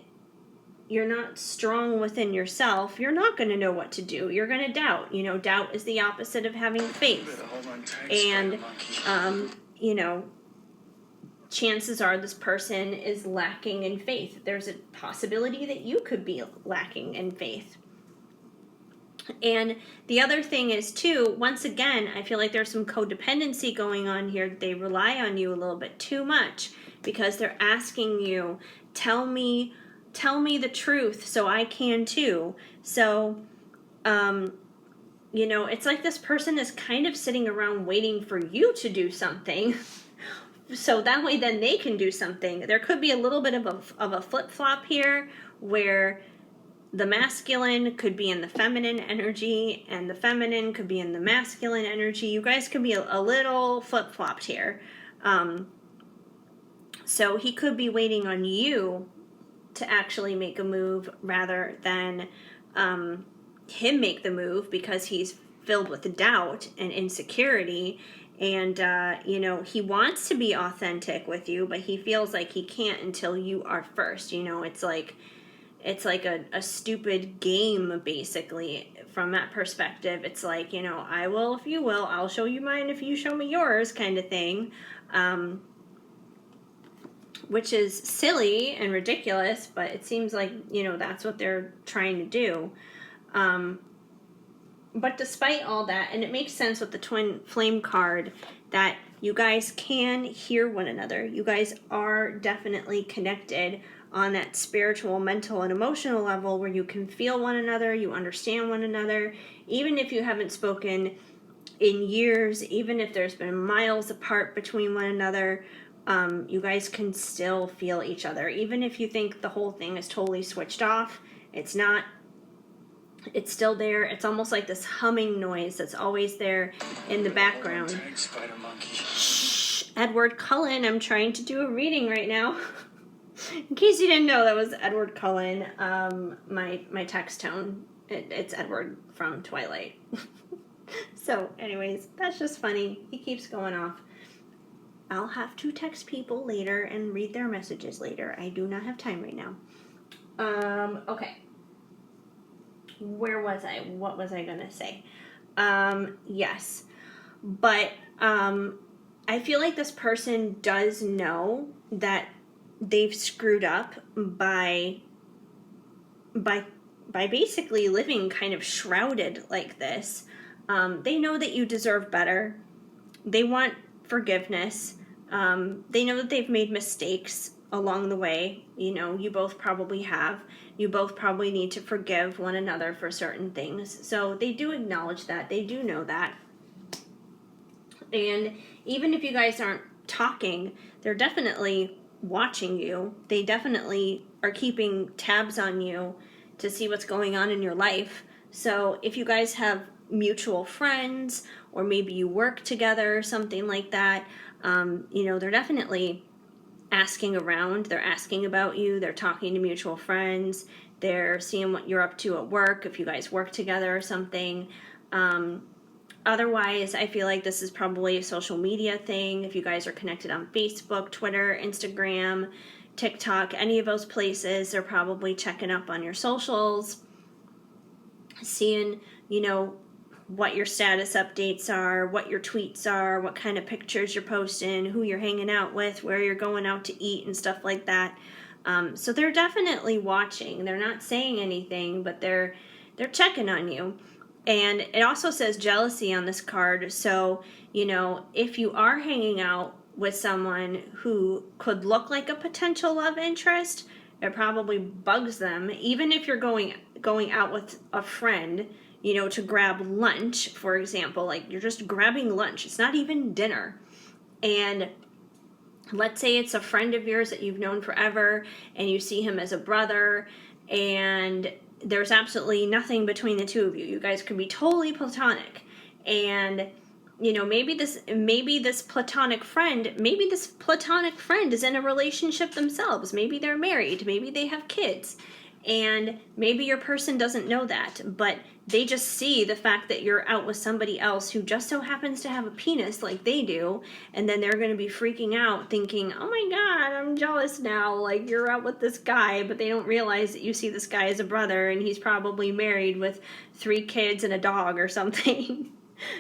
you're not strong within yourself, you're not going to know what to do. You're going to doubt. You know, doubt is the opposite of having faith. And, you know, chances are this person is lacking in faith. There's a possibility that you could be lacking in faith. And the other thing is, too, once again, I feel like there's some codependency going on here. They rely on you a little bit too much because they're asking you, tell me the truth so I can too. So, you know, it's like this person is kind of sitting around waiting for you to do something. So that way then they can do something. There could be a little bit of a flip-flop here where the masculine could be in the feminine energy and the feminine could be in the masculine energy. You guys could be a little flip-flopped here. So he could be waiting on you to actually make a move rather than him make the move, because he's filled with doubt and insecurity. And, you know, he wants to be authentic with you, but he feels like he can't until you are first. You know, it's like a stupid game, basically, from that perspective. It's like, you know, I will if you will, I'll show you mine if you show me yours, kind of thing. Which is silly and ridiculous, but it seems like, you know, that's what they're trying to do. But despite all that, and it makes sense with the twin flame card, that you guys can hear one another. You guys are definitely connected on that spiritual, mental, and emotional level where you can feel one another, you understand one another, even if you haven't spoken in years, even if there's been miles apart between one another, you guys can still feel each other. Even if you think the whole thing is totally switched off, it's not. It's still there. It's almost like this humming noise that's always there in the background. Shh, Edward Cullen, I'm trying to do a reading right now. In case you didn't know, that was Edward Cullen, my text tone. It's Edward from Twilight. So, anyways, that's just funny. He keeps going off. I'll have to text people later and read their messages later. I do not have time right now. Okay. Where was I? What was I going to say? Yes. But I feel like this person does know that they've screwed up by basically living kind of shrouded like this. They know that you deserve better. They want forgiveness. They know that they've made mistakes along the way. You know, you both probably have. You both probably need to forgive one another for certain things. So they do acknowledge that. They do know that. And even if you guys aren't talking, they're definitely watching you. They definitely are keeping tabs on you to see what's going on in your life. So if you guys have mutual friends, or maybe you work together, something like that, you know, they're definitely asking around. They're asking about you. They're talking to mutual friends. They're seeing what you're up to at work, if you guys work together or something. Otherwise, I feel like this is probably a social media thing. If you guys are connected on Facebook, Twitter, Instagram, TikTok, any of those places, they're probably checking up on your socials, seeing, you know, what your status updates are, what your tweets are, what kind of pictures you're posting, who you're hanging out with, where you're going out to eat and stuff like that. So they're definitely watching. They're not saying anything, but they're checking on you. And it also says jealousy on this card. So, if you are hanging out with someone who could look like a potential love interest, it probably bugs them. Even if you're going out with a friend, to grab lunch, for example, like you're just grabbing lunch. It's not even dinner. And let's say it's a friend of yours that you've known forever and you see him as a brother, and there's absolutely nothing between the two of you. You guys could be totally platonic. And maybe this platonic friend is in a relationship themselves. Maybe they're married, maybe they have kids, and maybe your person doesn't know that, but they just see the fact that you're out with somebody else who just so happens to have a penis like they do, and then they're going to be freaking out thinking, oh my god, I'm jealous now, like you're out with this guy, but they don't realize that you see this guy as a brother and he's probably married with 3 kids and a dog or something.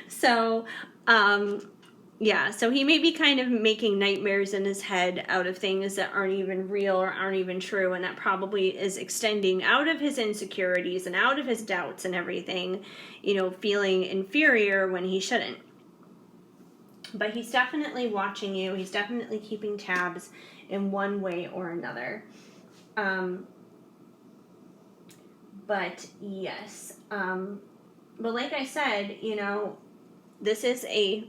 So, so he may be kind of making nightmares in his head out of things that aren't even real or aren't even true, and that probably is extending out of his insecurities and out of his doubts and everything, feeling inferior when he shouldn't. But he's definitely watching you. He's definitely keeping tabs in one way or another. But yes. But like I said, this is a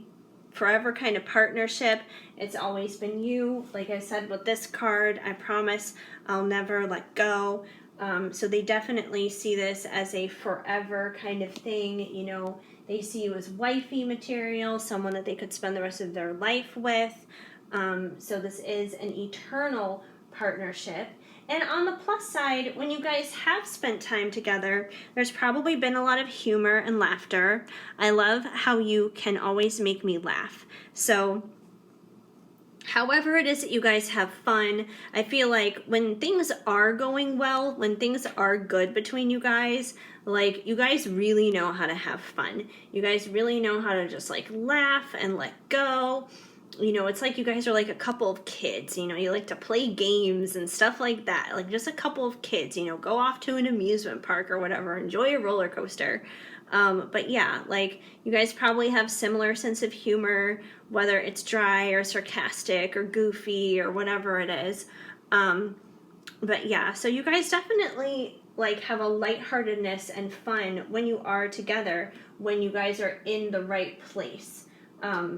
forever kind of partnership. It's always been you. Like I said with this card, I promise I'll never let go. So they definitely see this as a forever kind of thing. They see you as wifey material, someone that they could spend the rest of their life with. So this is an eternal partnership. And on the plus side, when you guys have spent time together, there's probably been a lot of humor and laughter. I love how you can always make me laugh. So however it is that you guys have fun, I feel like when things are going well, when things are good between you guys, like you guys really know how to have fun. You guys really know how to just like laugh and let go. It's like you guys are like a couple of kids, you like to play games and stuff like that. Like just a couple of kids, go off to an amusement park or whatever, enjoy a roller coaster. But yeah, like you guys probably have similar sense of humor, whether it's dry or sarcastic or goofy or whatever it is. But yeah, so you guys definitely like have a lightheartedness and fun when you are together, when you guys are in the right place.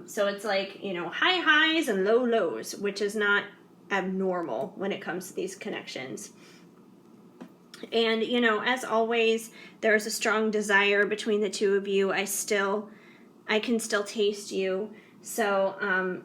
So it's like, high highs and low lows, which is not abnormal when it comes to these connections. And, as always, there's a strong desire between the two of you. I can still taste you. So,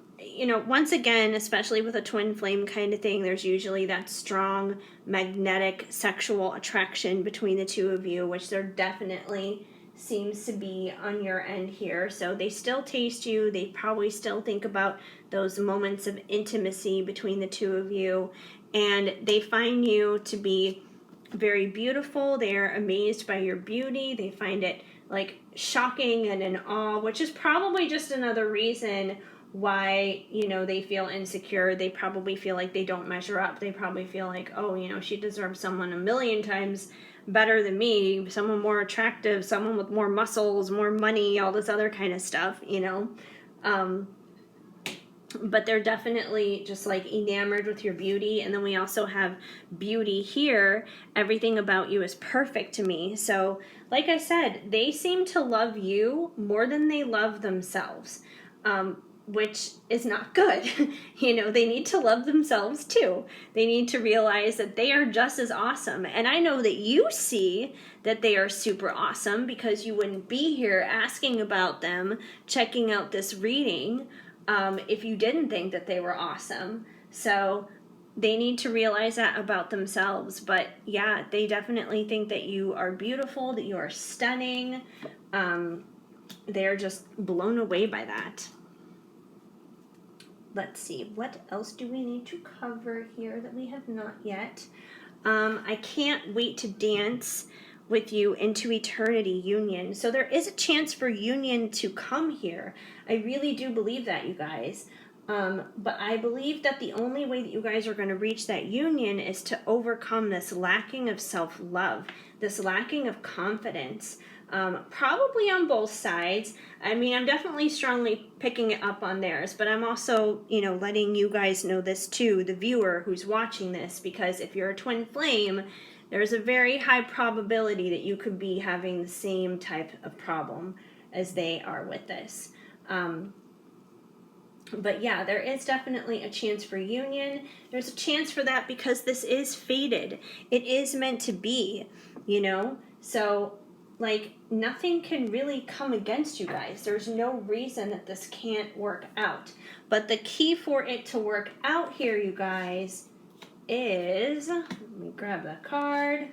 once again, especially with a twin flame kind of thing, there's usually that strong magnetic sexual attraction between the two of you, which there definitely seems to be on your end here. So they still taste you. They probably still think about those moments of intimacy between the two of you, and they find you to be very beautiful. They are amazed by your beauty. They find it like shocking and in awe, which is probably just another reason why they feel insecure. They probably feel like they don't measure up. They probably feel like, oh, she deserves someone a million times better than me, someone more attractive, someone with more muscles, more money, all this other kind of stuff, but they're definitely just like enamored with your beauty. And then we also have beauty here. Everything about you is perfect to me. So like I said, they seem to love you more than they love themselves, which is not good. They need to love themselves too. They need to realize that they are just as awesome. And I know that you see that they are super awesome, because you wouldn't be here asking about them, checking out this reading, if you didn't think that they were awesome. So they need to realize that about themselves. But yeah, they definitely think that you are beautiful, that you are stunning. They're just blown away by that. Let's see, what else do we need to cover here that we have not yet? I can't wait to dance with you into eternity union. So there is a chance for union to come here. I really do believe that, you guys. But I believe that the only way that you guys are going to reach that union is to overcome this lacking of self-love, this lacking of confidence. Probably on both sides. I mean, I'm definitely strongly picking it up on theirs, but I'm also, letting you guys know this too, the viewer who's watching this, because if you're a twin flame, there's a very high probability that you could be having the same type of problem as they are with this. But yeah, there is definitely a chance for union. There's a chance for that because this is fated. It is meant to be, So, like, nothing can really come against you guys. There's no reason that this can't work out. But the key for it to work out here, you guys, is, let me grab the card.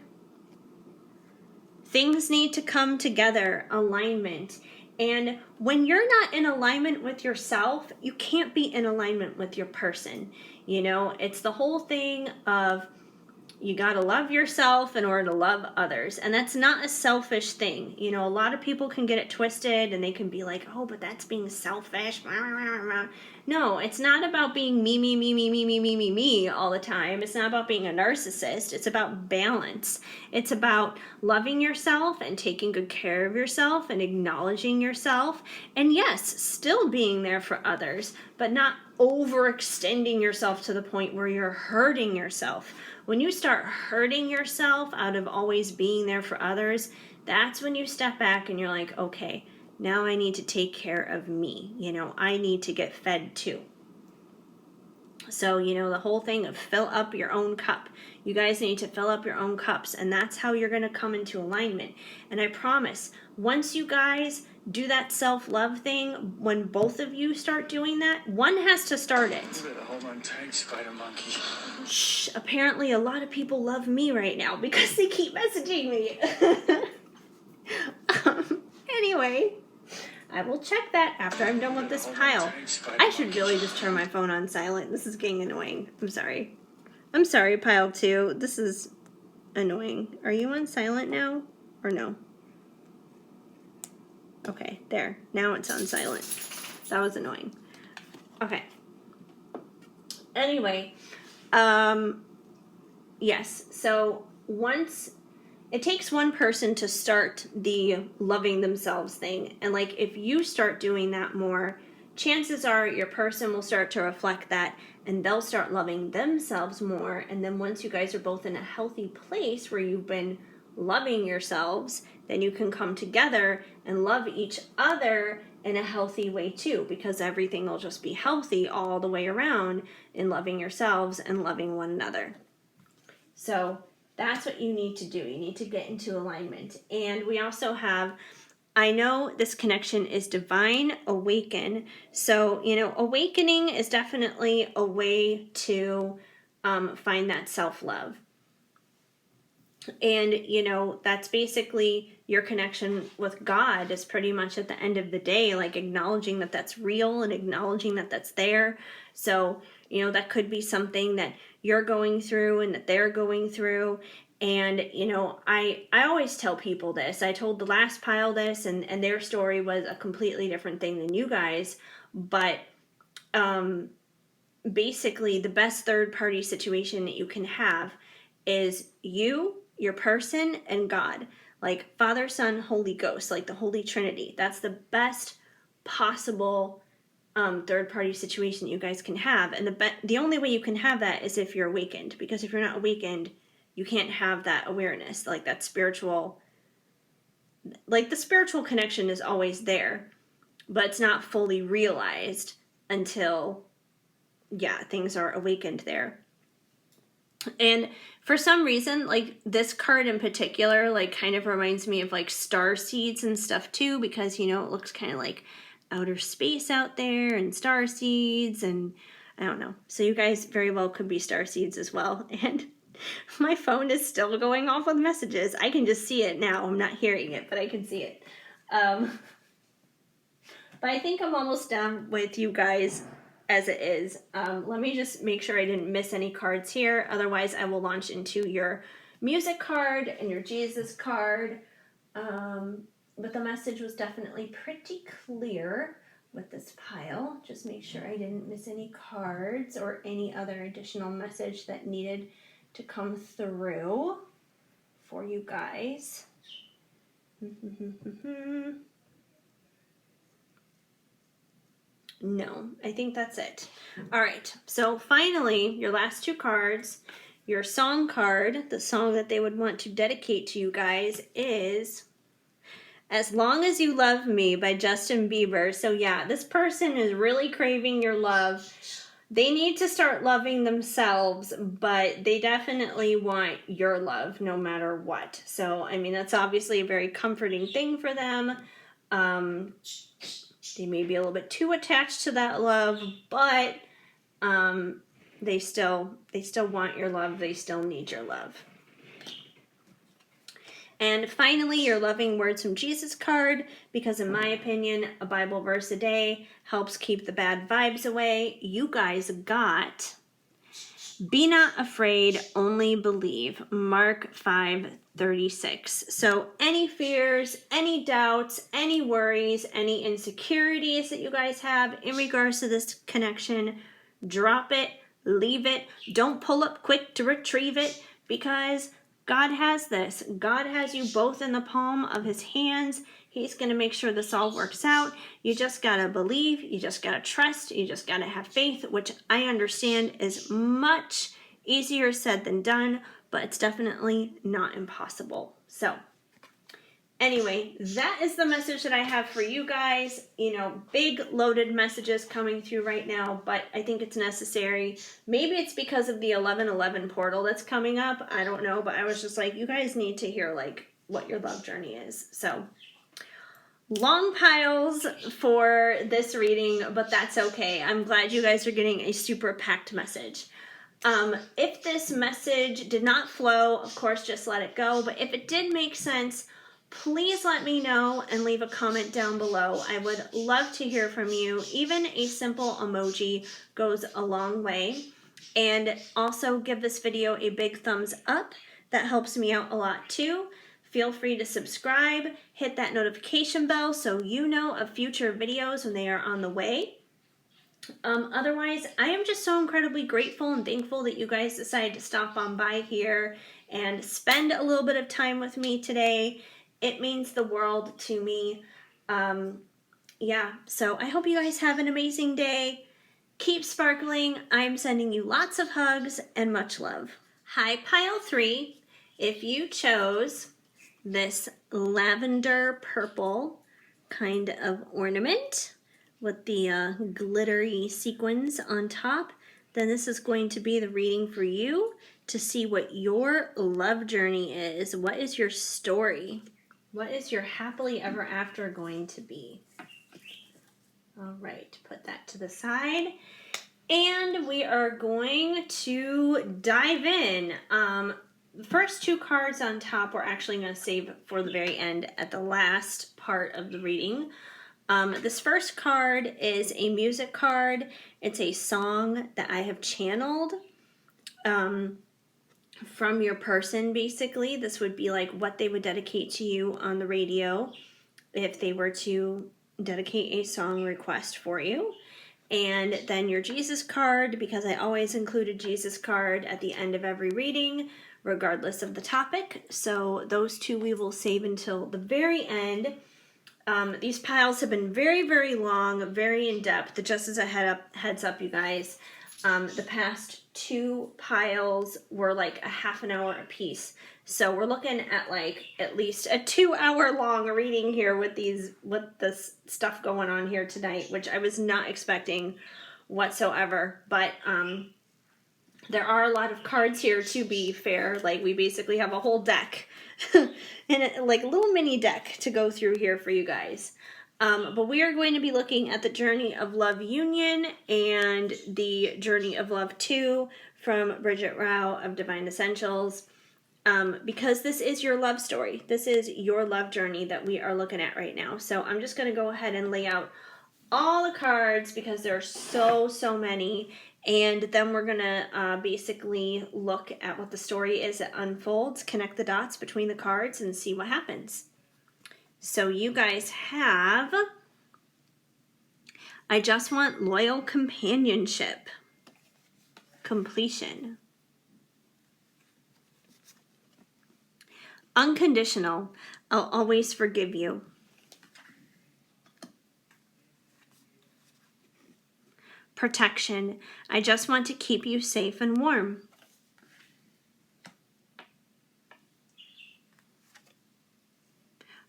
Things need to come together, alignment. And when you're not in alignment with yourself, you can't be in alignment with your person. It's the whole thing of you got to love yourself in order to love others. And that's not a selfish thing. A lot of people can get it twisted and they can be like, oh, but that's being selfish. No, it's not about being me all the time. It's not about being a narcissist. It's about balance. It's about loving yourself and taking good care of yourself and acknowledging yourself. And yes, still being there for others, but not overextending yourself to the point where you're hurting yourself. When you start hurting yourself out of always being there for others, that's when you step back and you're like, okay, now I need to take care of me. I need to get fed too. So, the whole thing of fill up your own cup. You guys need to fill up your own cups, and that's how you're going to come into alignment. And I promise, once you guys do that self-love thing, when both of you start doing that, one has to start it. You better hold on tight, spider monkey. Shh, apparently a lot of people love me right now because they keep messaging me. Anyway, I will check that after I'm done with this pile. I should really just turn my phone on silent. This is getting annoying. I'm sorry. I'm sorry, pile 2. This is annoying. Are you on silent now? Or no? Okay, there. Now it's on silent. That was annoying. Okay. Anyway, yes. So once it takes one person to start the loving themselves thing, and like if you start doing that more, chances are your person will start to reflect that and they'll start loving themselves more. And then once you guys are both in a healthy place where you've been loving yourselves, then you can come together and love each other in a healthy way too, because everything will just be healthy all the way around in loving yourselves and loving one another. So that's what you need to do. You need to get into alignment. And we also have, I know this connection is divine, awaken. So, awakening is definitely a way to find that self-love. And, that's basically your connection with God is pretty much at the end of the day, like acknowledging that that's real and acknowledging that that's there. So, that could be something that you're going through and that they're going through. And, I always tell people this. I told the last pile this, and their story was a completely different thing than you guys. But basically, the best third-party situation that you can have is you, your person, and God. Like Father, Son, Holy Ghost, like the Holy Trinity. That's the best possible third-party situation that you guys can have. And the only way you can have that is if you're awakened. Because if you're not awakened, you can't have that awareness, like that spiritual, like the spiritual connection is always there, but it's not fully realized until, things are awakened there. And for some reason, like this card in particular, like kind of reminds me of like star seeds and stuff too, because, it looks kind of like outer space out there and star seeds, and I don't know. So you guys very well could be star seeds as well. And my phone is still going off with messages. I can just see it now. I'm not hearing it, but I can see it. But I think I'm almost done with you guys as it is. Let me just make sure I didn't miss any cards here. Otherwise, I will launch into your music card and your Jesus card. But the message was definitely pretty clear with this pile. Just make sure I didn't miss any cards or any other additional message that needed to come through for you guys. No, I think that's it. All right, so finally, your last two cards, your song card, the song that they would want to dedicate to you guys is As Long as You Love Me by Justin Bieber. So yeah, this person is really craving your love. They need to start loving themselves, but they definitely want your love no matter what. So, I mean, that's obviously a very comforting thing for them. They may be a little bit too attached to that love, but they still want your love. They still need your love. And finally, your Loving Words from Jesus card, because in my opinion, a Bible verse a day helps keep the bad vibes away. You guys got Be Not Afraid, Only Believe, Mark 5:36. So any fears, any doubts, any worries, any insecurities that you guys have in regards to this connection, drop it, leave it. Don't pull up quick to retrieve it, because God has this. God has you both in the palm of his hands. He's going to make sure this all works out. You just got to believe. You just got to trust. You just got to have faith, which I understand is much easier said than done, but it's definitely not impossible. So anyway, that is the message that I have for you guys. You know, big loaded messages coming through right now, but I think it's necessary. Maybe it's because of the 11/11 portal that's coming up. I don't know, but I was just like, you guys need to hear like what your love journey is. So long piles for this reading, but that's okay. I'm glad you guys are getting a super packed message. If this message did not flow, of course, just let it go. But if it did make sense, please let me know and leave a comment down below. I would love to hear from you. Even a simple emoji goes a long way. And also give this video a big thumbs up. That helps me out a lot too. Feel free to subscribe, hit that notification bell so you know of future videos when they are on the way. Otherwise, I am just so incredibly grateful and thankful that you guys decided to stop on by here and spend a little bit of time with me today. It means the world to me. Yeah, so I hope you guys have an amazing day. Keep sparkling. I'm sending you lots of hugs and much love. Hi, Pile 3. If you chose this lavender purple kind of ornament with the glittery sequins on top, then this is going to be the reading for you to see what your love journey is. What is your story? What is your happily ever after going to be? All right, put that to the side. And we are going to dive in. The first two cards on top we're actually going to save for the very end at the last part of the reading. This first card is a music card. It's a song that I have channeled from your person, basically. This would be like what they would dedicate to you on the radio if they were to dedicate a song request for you. And then your Jesus card, because I always include a Jesus card at the end of every reading, regardless of the topic. So those two we will save until the very end. These piles have been very, very long, very in-depth. Just as a heads up, you guys, the past two piles were like a half an hour a piece. So we're looking at like at least a 2-hour long reading here with this stuff going on here tonight, which I was not expecting whatsoever. But there are a lot of cards here, to be fair. Like, we basically have a whole deck and like a little mini deck to go through here for you guys. But we are going to be looking at the Journey of Love Union and the Journey of Love 2 from Bridget Rao of Divine Essentials. Because this is your love story. This is your love journey that we are looking at right now. So I'm just going to go ahead and lay out all the cards because there are so many. And then we're going to basically look at what the story is that unfolds, connect the dots between the cards, and see what happens. So you guys have, I just want loyal companionship, completion, unconditional, I'll always forgive you. Protection. I just want to keep you safe and warm.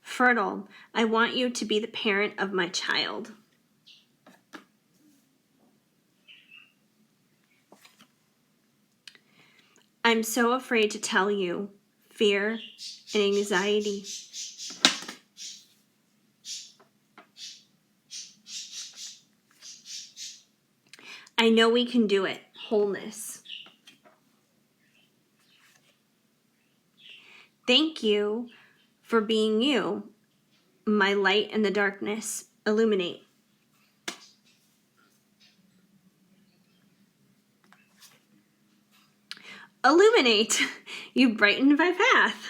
Fertile. I want you to be the parent of my child. I'm so afraid to tell you. Fear and anxiety. I know we can do it. Wholeness. Thank you for being you. My light in the darkness. Illuminate. Illuminate. You brightened my path.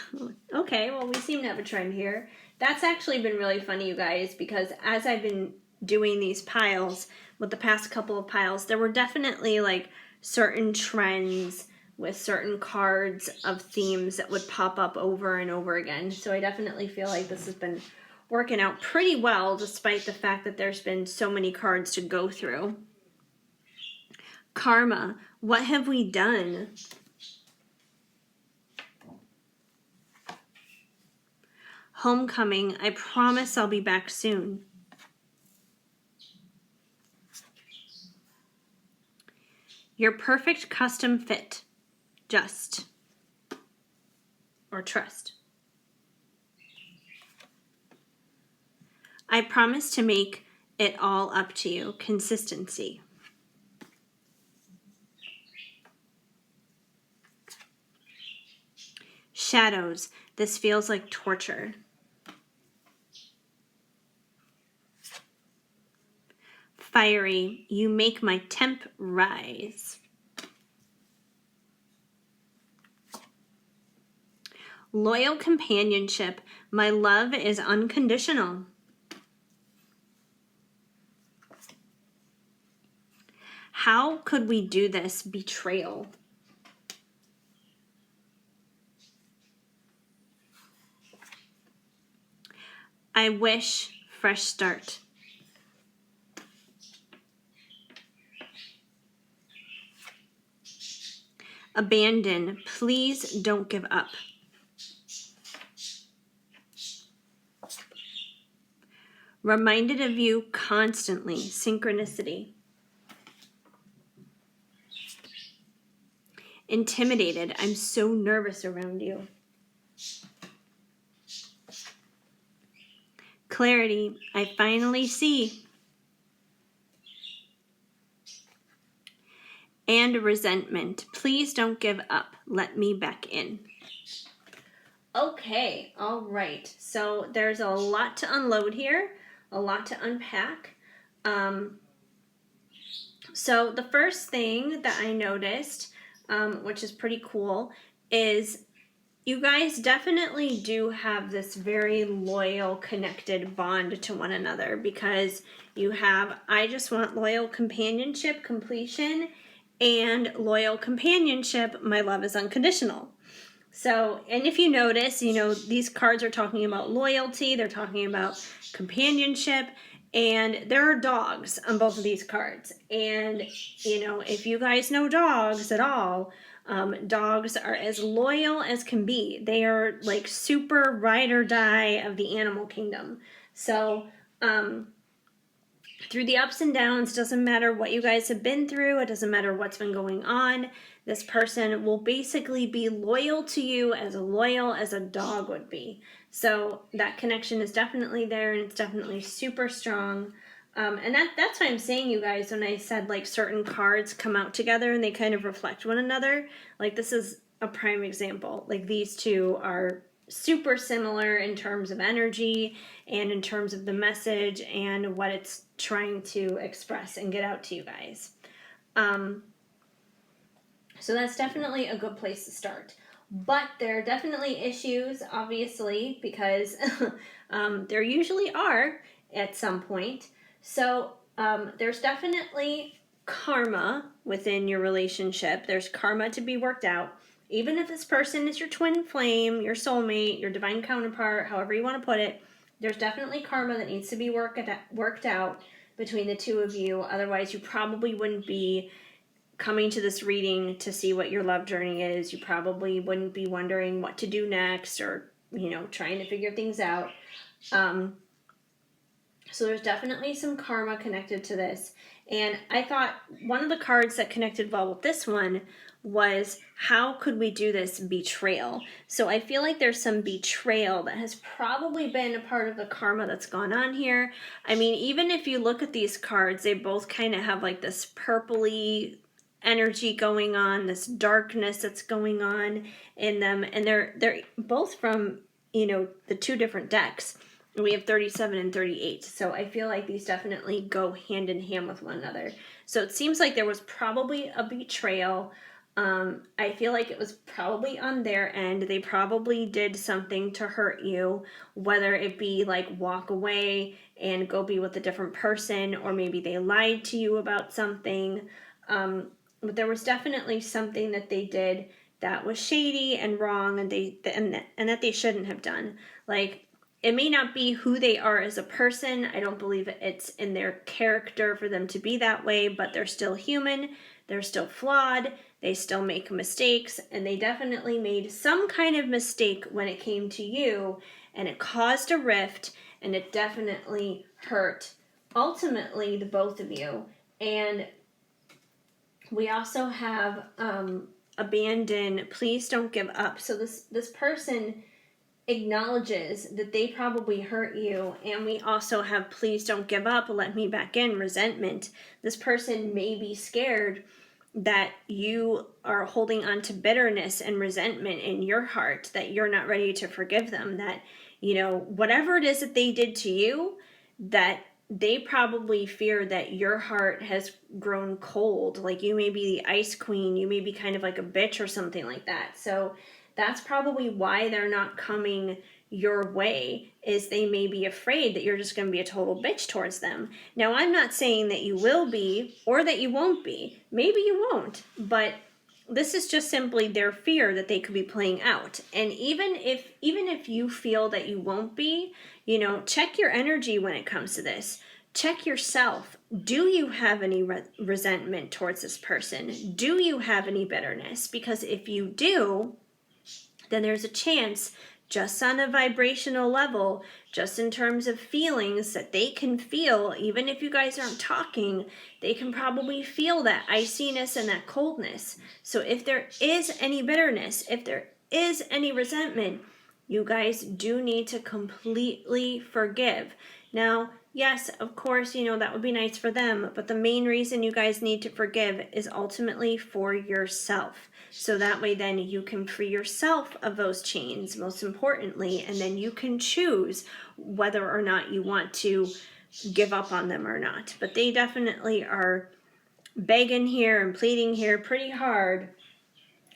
Okay, well, we seem to have a trend here. That's actually been really funny, you guys, because as I've been doing these piles, with the past couple of piles, there were definitely like certain trends with certain cards of themes that would pop up over and over again. So I definitely feel like this has been working out pretty well, despite the fact that there's been so many cards to go through. Karma. What have we done? Homecoming. I promise I'll be back soon. Your perfect custom fit. Just. Or trust. I promise to make it all up to you. Consistency. Shadows. This feels like torture. Fiery. You make my temp rise. Loyal companionship. My love is unconditional. How could we do this? Betrayal. I wish. Fresh start. Abandon. Please don't give up. Reminded of you constantly. Synchronicity. Intimidated. I'm so nervous around you. Clarity. I finally see. And resentment. Please don't give up. Let me back in. Okay, all right. So there's a lot to unload here, a lot to unpack. So the first thing that I noticed, which is pretty cool, is you guys definitely do have this very loyal, connected bond to one another, because you have, I just want loyal companionship, completion, and loyal companionship, my love is unconditional. So, and if you notice, these cards are talking about loyalty, they're talking about companionship, and there are dogs on both of these cards. And, if you guys know dogs at all, dogs are as loyal as can be. They are like super ride or die of the animal kingdom. So, through the ups and downs, doesn't matter what you guys have been through, it doesn't matter what's been going on, this person will basically be loyal to you as loyal as a dog would be. So that connection is definitely there, and it's definitely super strong. And that's why I'm saying, you guys, when I said like certain cards come out together and they kind of reflect one another, like this is a prime example. Like these two are super similar in terms of energy and in terms of the message and what it's trying to express and get out to you guys. So that's definitely a good place to start. But there are definitely issues, obviously, because there usually are at some point. So there's definitely karma within your relationship. There's karma to be worked out. even if this person is your twin flame, your soulmate, your divine counterpart, however you want to put it, there's definitely karma that needs to be worked out between the two of you. Otherwise, you probably wouldn't be coming to this reading to see what your love journey is. You probably wouldn't be wondering what to do next, or trying to figure things out. So there's definitely some karma connected to this. And I thought one of the cards that connected well with this one was, how could we do this? Betrayal. So I feel like there's some betrayal that has probably been a part of the karma that's gone on here. I mean, even if you look at these cards, they both kind of have like this purpley energy going on, this darkness that's going on in them. And they're both from, the two different decks. We have 37 and 38. So I feel like these definitely go hand in hand with one another. So it seems like there was probably a betrayal. I feel like it was probably on their end. They probably did something to hurt you, whether it be like walk away and go be with a different person, or maybe they lied to you about something. But there was definitely something that they did that was shady and wrong, and that they shouldn't have done. Like, it may not be who they are as a person. I don't believe it's in their character for them to be that way, but they're still human. They're still flawed. They still make mistakes, and they definitely made some kind of mistake when it came to you, and it caused a rift, and it definitely hurt, ultimately, the both of you. And we also have abandon, please don't give up. So this person acknowledges that they probably hurt you, and we also have please don't give up, let me back in, resentment. This person may be scared that you are holding on to bitterness and resentment in your heart, that you're not ready to forgive them, that whatever it is that they did to you, that they probably fear that your heart has grown cold, like you may be the ice queen, you may be kind of like a bitch or something like that. So that's probably why they're not coming your way, is they may be afraid that you're just going to be a total bitch towards them. Now, I'm not saying that you will be or that you won't be. Maybe you won't, but this is just simply their fear that they could be playing out. And even if you feel that you won't be, check your energy when it comes to this. Check yourself. Do you have any resentment towards this person? Do you have any bitterness? Because if you do, then there's a chance, just on a vibrational level, just in terms of feelings that they can feel, even if you guys aren't talking, they can probably feel that iciness and that coldness. So if there is any bitterness, if there is any resentment, you guys do need to completely forgive. Now, yes, of course, that would be nice for them, but the main reason you guys need to forgive is ultimately for yourself. So that way then you can free yourself of those chains, most importantly, and then you can choose whether or not you want to give up on them or not. But they definitely are begging here and pleading here pretty hard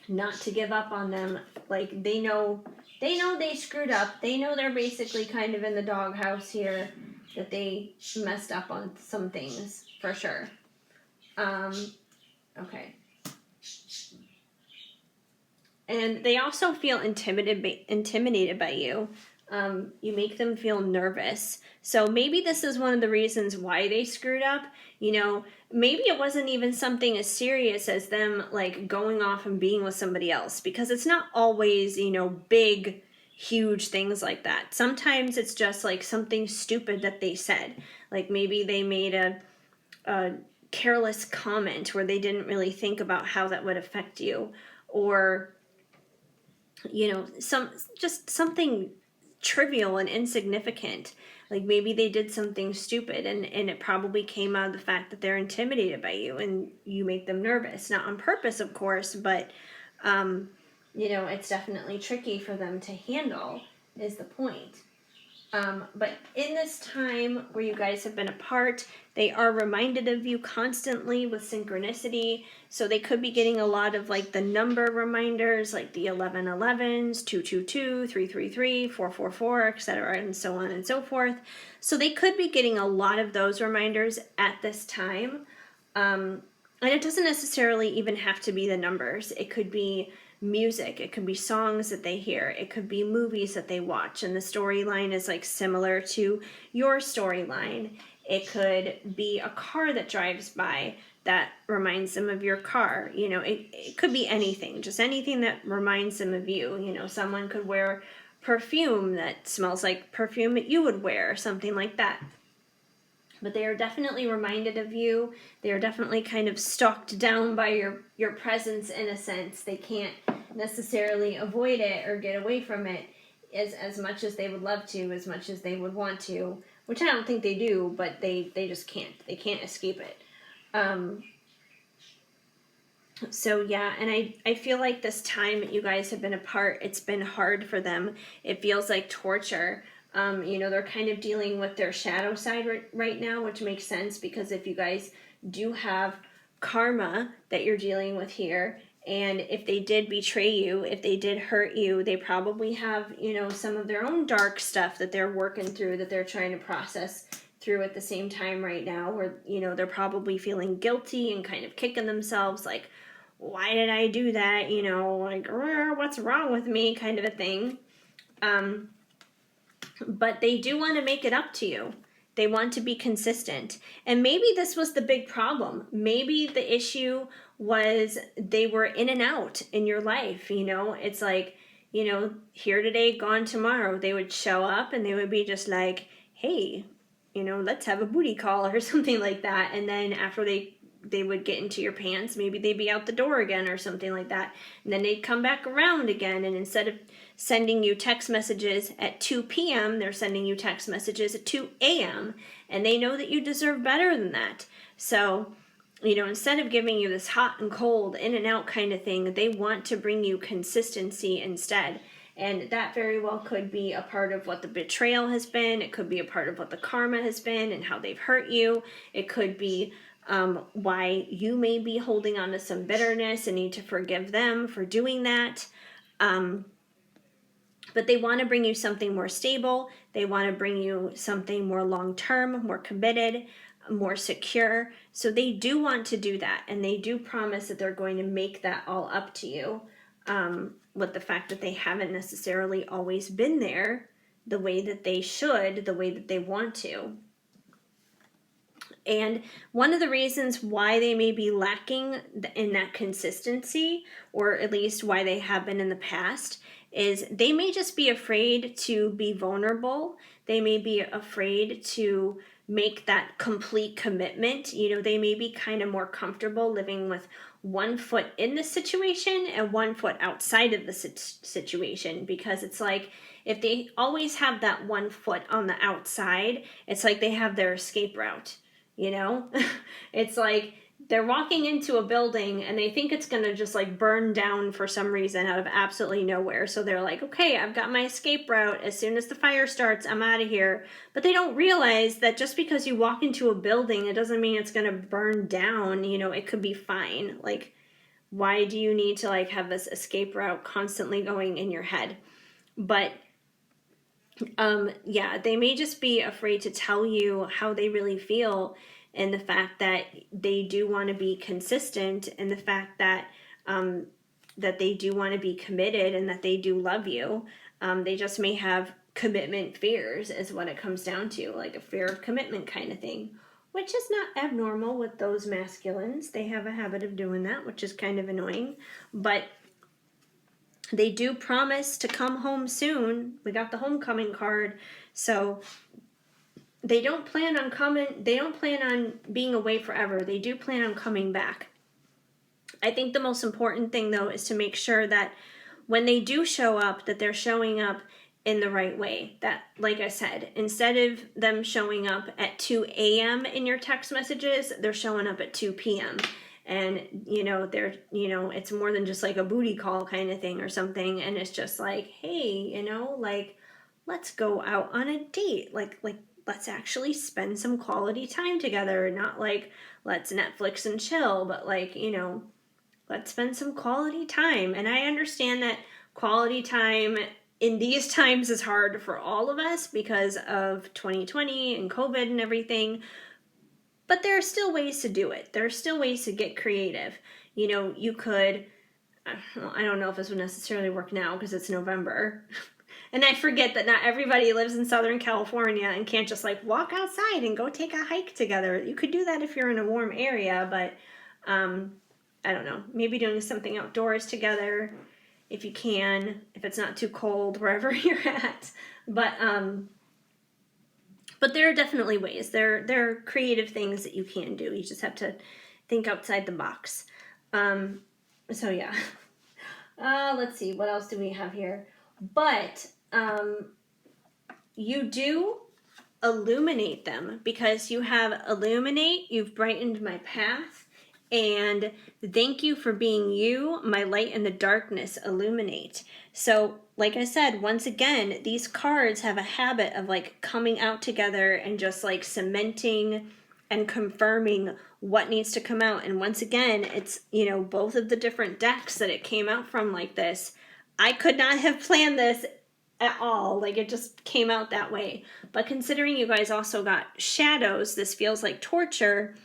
not to give up on them. Like, they know they screwed up. They know they're basically kind of in the doghouse here, that they messed up on some things for sure. Okay. And they also feel intimidated by you. You make them feel nervous. So maybe this is one of the reasons why they screwed up. Maybe it wasn't even something as serious as them like going off and being with somebody else, because it's not always, big, huge things like that. Sometimes it's just like something stupid that they said. Like maybe they made a careless comment where they didn't really think about how that would affect you, or something trivial and insignificant. Like maybe they did something stupid, and it probably came out of the fact that they're intimidated by you and you make them nervous. Not on purpose, of course, but it's definitely tricky for them to handle, is the point. But in this time where you guys have been apart, they are reminded of you constantly with synchronicity. So they could be getting a lot of like the number reminders, like the 1111s, 222, 333, 444, etc., and so on and so forth. So they could be getting a lot of those reminders at this time. And it doesn't necessarily even have to be the numbers. It could be music, it could be songs that they hear, it could be movies that they watch, and the storyline is like similar to your storyline. It could be a car that drives by that reminds them of your car. You know, it could be anything, just anything that reminds them of you. You know, someone could wear perfume that smells like perfume that you would wear, something like that. But they are definitely reminded of you. They are definitely kind of stalked down by your presence in a sense. They can't necessarily avoid it or get away from it as much as they would love to, as much as they would want to, which I don't think they do, but they just can't. They can't escape it. So yeah, and I feel like this time that you guys have been apart, it's been hard for them. It feels like torture. You know, they're kind of dealing with their shadow side right now, which makes sense because if you guys do have karma that you're dealing with here, and if they did betray you, if they did hurt you, they probably have, you know, some of their own dark stuff that they're working through, that they're trying to process through at the same time right now, where, you know, they're probably feeling guilty and kind of kicking themselves like, why did I do that? You know, like, what's wrong with me, kind of a thing. But they do want to make it up to you. They want to be consistent. And maybe this was the big problem. Maybe the issue was they were in and out in your life. You know, it's like, you know, here today, gone tomorrow. They would show up and they would be just like, hey, you know, let's have a booty call or something like that. And then after they would get into your pants, maybe they'd be out the door again or something like that. And then they'd come back around again, and instead of sending you text messages at 2 p.m., they're sending you text messages at 2 a.m., and they know that you deserve better than that. So, you know, instead of giving you this hot and cold, in and out kind of thing, they want to bring you consistency instead. And that very well could be a part of what the betrayal has been. It could be a part of what the karma has been and how they've hurt you. It could be why you may be holding on to some bitterness and need to forgive them for doing that. But they want to bring you something more stable. They want to bring you something more long-term, more committed, more secure. So they do want to do that. And they do promise that they're going to make that all up to you. With the fact that they haven't necessarily always been there the way that they should, the way that they want to. And one of the reasons why they may be lacking in that consistency, or at least why they have been in the past, is they may just be afraid to be vulnerable. They may be afraid to make that complete commitment. You know, they may be kind of more comfortable living with one foot in the situation and one foot outside of the situation, because it's like if they always have that one foot on the outside, it's like they have their escape route. You know, it's like they're walking into a building and they think it's going to just like burn down for some reason out of absolutely nowhere. So they're like, okay, I've got my escape route. As soon as the fire starts, I'm out of here. But they don't realize that just because you walk into a building, it doesn't mean it's going to burn down. You know, it could be fine. Like, why do you need to like have this escape route constantly going in your head? But yeah, they may just be afraid to tell you how they really feel, and the fact that they do want to be consistent, and the fact that that they do want to be committed and that they do love you. They just may have commitment fears, is what it comes down to, like a fear of commitment kind of thing, which is not abnormal with those masculines. They have a habit of doing that, which is kind of annoying, but they do promise to come home soon. We got the homecoming card. So they don't plan on coming. They don't plan on being away forever. They do plan on coming back. I think the most important thing, though, is to make sure that when they do show up, that they're showing up in the right way. That, like I said, instead of them showing up at 2 a.m. in your text messages, they're showing up at 2 p.m. And, you know, they're, you know, it's more than just like a booty call kind of thing or something. And it's just like, hey, you know, like, let's go out on a date. Like, let's actually spend some quality time together. Not like, let's Netflix and chill, but like, you know, let's spend some quality time. And I understand that quality time in these times is hard for all of us because of 2020 and COVID and everything. But there are still ways to do it. There are still ways to get creative. You know, you could I don't know if this would necessarily work now because it's November. And I forget that not everybody lives in Southern California and can't just like walk outside and go take a hike together. You could do that if you're in a warm area, but I don't know. Maybe doing something outdoors together if you can, if it's not too cold wherever you're at. But there are definitely ways. There are creative things that you can do. You just have to think outside the box. So yeah. Let's see. What else do we have here? But you do illuminate them because you have illuminate. You've brightened my path. And thank you for being you, my light in the darkness, illuminate. So, like I said, once again, these cards have a habit of like coming out together and just like cementing and confirming what needs to come out. And once again, it's, both of the different decks that it came out from like this. I could not have planned this at all. Like it just came out that way. But considering you guys also got shadows, this feels like torture.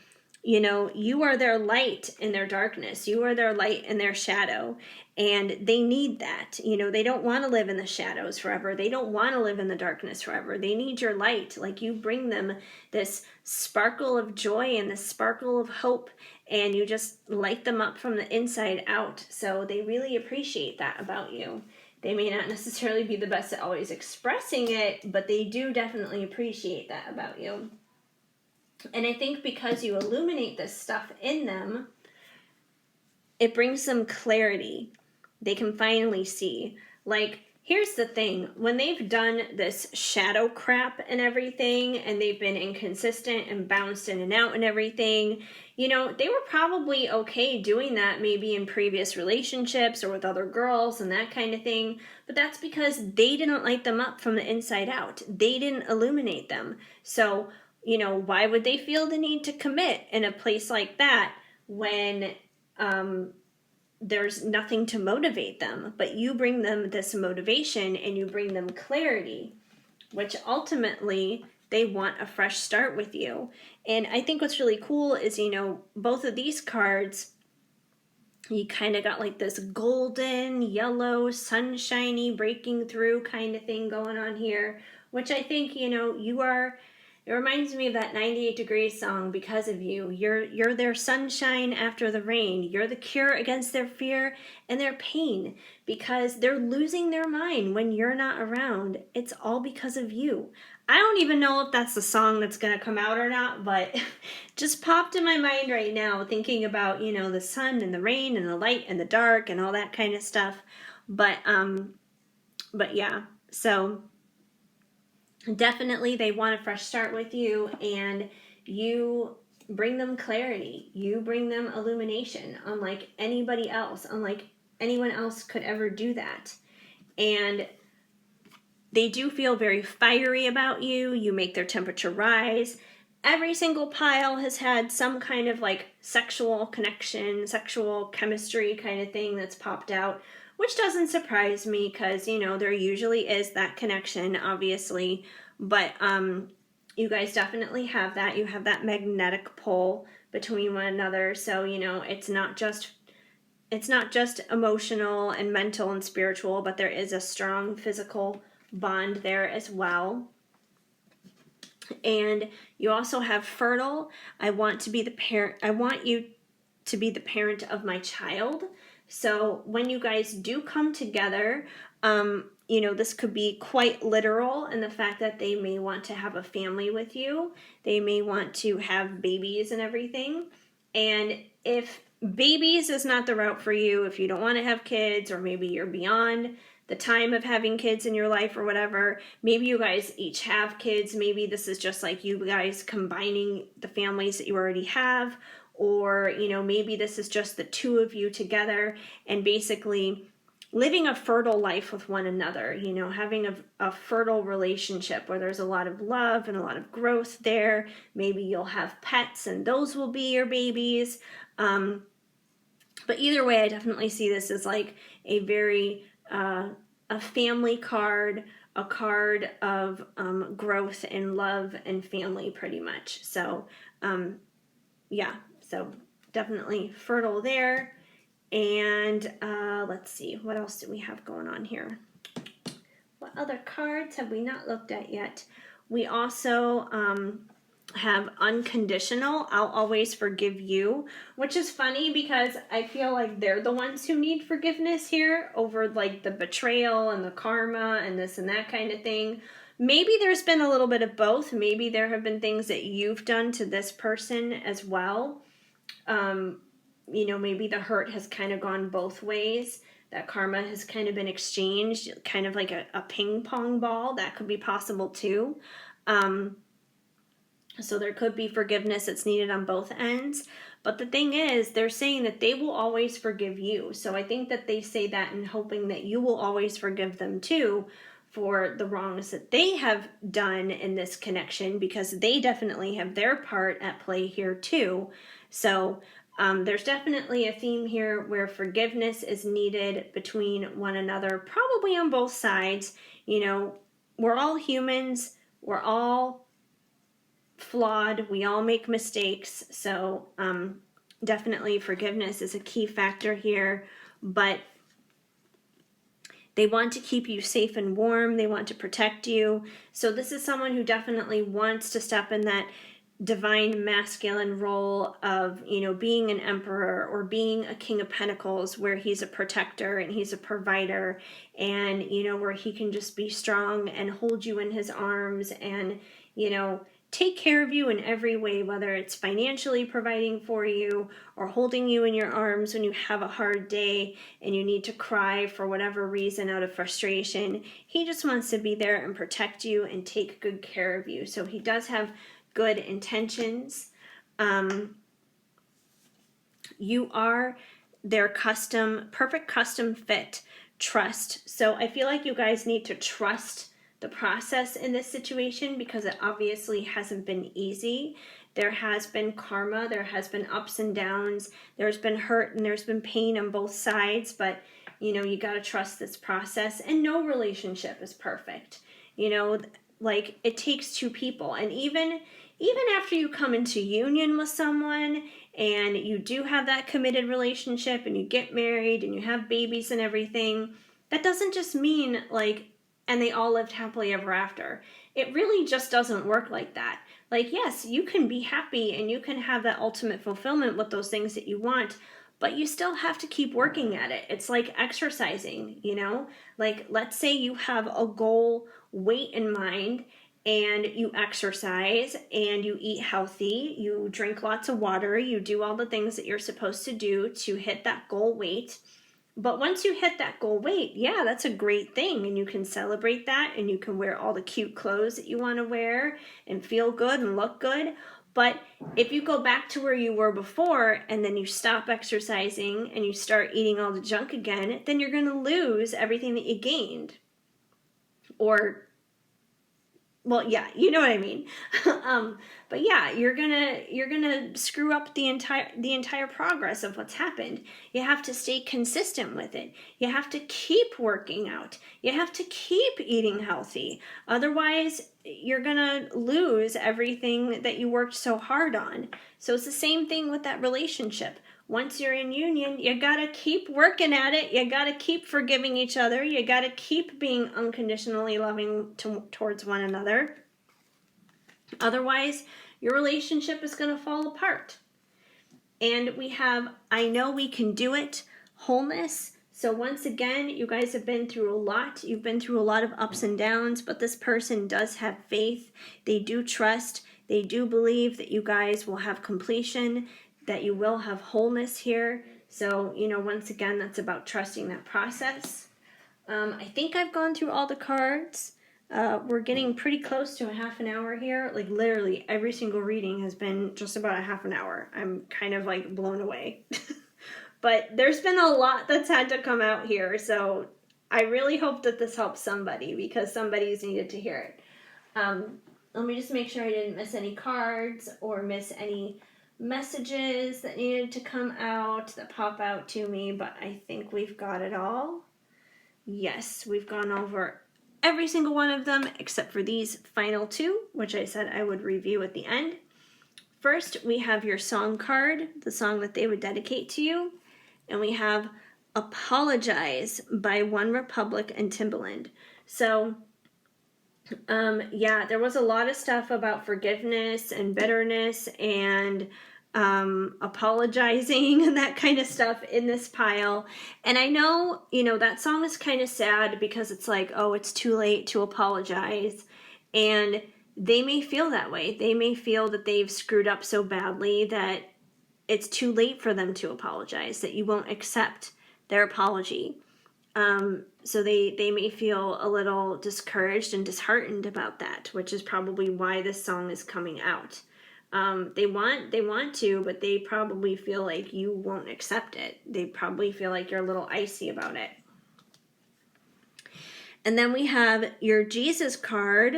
You are their light in their darkness. You are their light in their shadow. And they need that. They don't want to live in the shadows forever. They don't want to live in the darkness forever. They need your light. Like you bring them this sparkle of joy and this sparkle of hope. And you just light them up from the inside out. So they really appreciate that about you. They may not necessarily be the best at always expressing it, but they do definitely appreciate that about you. And I think because you illuminate this stuff in them, it brings them clarity. They can finally see. Like, here's the thing. When they've done this shadow crap and everything, and they've been inconsistent and bounced in and out and everything, they were probably okay doing that maybe in previous relationships or with other girls and that kind of thing. But that's because they didn't light them up from the inside out. They didn't illuminate them. So why would they feel the need to commit in a place like that when there's nothing to motivate them? But you bring them this motivation and you bring them clarity, which ultimately they want a fresh start with you. And I think what's really cool is, both of these cards, you kind of got like this golden, yellow, sunshiny, breaking through kind of thing going on here, which I think, you are. It reminds me of that 98 Degrees song, Because of You. You're their sunshine after the rain. You're the cure against their fear and their pain because they're losing their mind when you're not around. It's all because of you. I don't even know if that's the song that's going to come out or not, but just popped in my mind right now thinking about, the sun and the rain and the light and the dark and all that kind of stuff. But yeah, so definitely they want a fresh start with you, and you bring them clarity. You bring them illumination, unlike anybody else, unlike anyone else could ever do that. And they do feel very fiery about you. You make their temperature rise. Every single pile has had some kind of like sexual connection, sexual chemistry kind of thing that's popped out, which doesn't surprise me because, there usually is that connection, obviously. But you guys definitely have that. You have that magnetic pull between one another. So, it's not just emotional and mental and spiritual, but there is a strong physical bond there as well. And you also have fertile. I want you to be the parent of my child. So when you guys do come together, this could be quite literal in the fact that they may want to have a family with you. They may want to have babies and everything. And if babies is not the route for you, if you don't want to have kids, or maybe you're beyond the time of having kids in your life or whatever, maybe you guys each have kids. Maybe this is just like you guys combining the families that you already have, or maybe this is just the two of you together and basically living a fertile life with one another, having a fertile relationship where there's a lot of love and a lot of growth there. Maybe you'll have pets and those will be your babies. But either way, I definitely see this as like a very a family card, a card of growth and love and family, pretty much. So yeah, so definitely fertile there. And let's see, what else do we have going on here? What other cards have we not looked at yet? We also have unconditional. I'll always forgive you, which is funny because I feel like they're the ones who need forgiveness here over like the betrayal and the karma and this and that kind of thing. Maybe there's been a little bit of both. Maybe there have been things that you've done to this person as well. Maybe the hurt has kind of gone both ways. That karma has kind of been exchanged, kind of like a ping pong ball. That could be possible too. So there could be forgiveness that's needed on both ends. But the thing is, they're saying that they will always forgive you. So I think that they say that in hoping that you will always forgive them too for the wrongs that they have done in this connection, because they definitely have their part at play here too. So there's definitely a theme here where forgiveness is needed between one another, probably on both sides. We're all humans. We're all flawed. We all make mistakes. So definitely forgiveness is a key factor here. But they want to keep you safe and warm. They want to protect you. So this is someone who definitely wants to step in that divine masculine role of, being an emperor or being a king of pentacles, where he's a protector and he's a provider, and, where he can just be strong and hold you in his arms and, take care of you in every way, whether it's financially providing for you or holding you in your arms when you have a hard day and you need to cry for whatever reason out of frustration. He just wants to be there and protect you and take good care of you. So he does have good intentions. You are their perfect custom fit. Trust. So I feel like you guys need to trust the process in this situation, because it obviously hasn't been easy. There has been karma, there has been ups and downs, there's been hurt and there's been pain on both sides, but you got to trust this process. And no relationship is perfect. Like, it takes two people. And even after you come into union with someone and you do have that committed relationship and you get married and you have babies and everything, that doesn't just mean like, and they all lived happily ever after. It really just doesn't work like that. Like, yes, you can be happy and you can have that ultimate fulfillment with those things that you want, but you still have to keep working at it. It's like exercising, Like, let's say you have a goal weight in mind and you exercise and you eat healthy, you drink lots of water, you do all the things that you're supposed to do to hit that goal weight. But once you hit that goal weight, yeah, that's a great thing. And you can celebrate that and you can wear all the cute clothes that you want to wear and feel good and look good. But if you go back to where you were before and then you stop exercising and you start eating all the junk again, then you're going to lose everything that you gained. Or, well, yeah, you know what I mean. But yeah, you're gonna screw up the entire progress of what's happened. You have to stay consistent with it. You have to keep working out. You have to keep eating healthy. Otherwise, you're gonna lose everything that you worked so hard on. So it's the same thing with that relationship. Once you're in union, you gotta keep working at it. You gotta keep forgiving each other. You gotta keep being unconditionally loving towards one another. Otherwise, your relationship is gonna fall apart. And we have, I know we can do it, wholeness. So once again, you guys have been through a lot. You've been through a lot of ups and downs, but this person does have faith. They do trust. They do believe that you guys will have completion, that you will have wholeness here. So, once again, that's about trusting that process. I think I've gone through all the cards. We're getting pretty close to a half an hour here. Like, literally every single reading has been just about a half an hour. I'm kind of like blown away. But there's been a lot that's had to come out here. So I really hope that this helps somebody, because somebody's needed to hear it. Let me just make sure I didn't miss any cards or miss any messages that needed to come out, that pop out to me, but I think we've got it all. Yes, we've gone over every single one of them except for these final two, which I said I would review at the end. First, we have your song card, the song that they would dedicate to you. and we have Apologize by One Republic and Timbaland. So, yeah, there was a lot of stuff about forgiveness and bitterness and apologizing and that kind of stuff in this pile. And I know, that song is kind of sad because it's like, oh, it's too late to apologize. And they may feel that way. They may feel that they've screwed up so badly that it's too late for them to apologize, that you won't accept their apology. So they may feel a little discouraged and disheartened about that, which is probably why this song is coming out. They want to, but they probably feel like you won't accept it. They probably feel like you're a little icy about it. And then we have your Jesus card.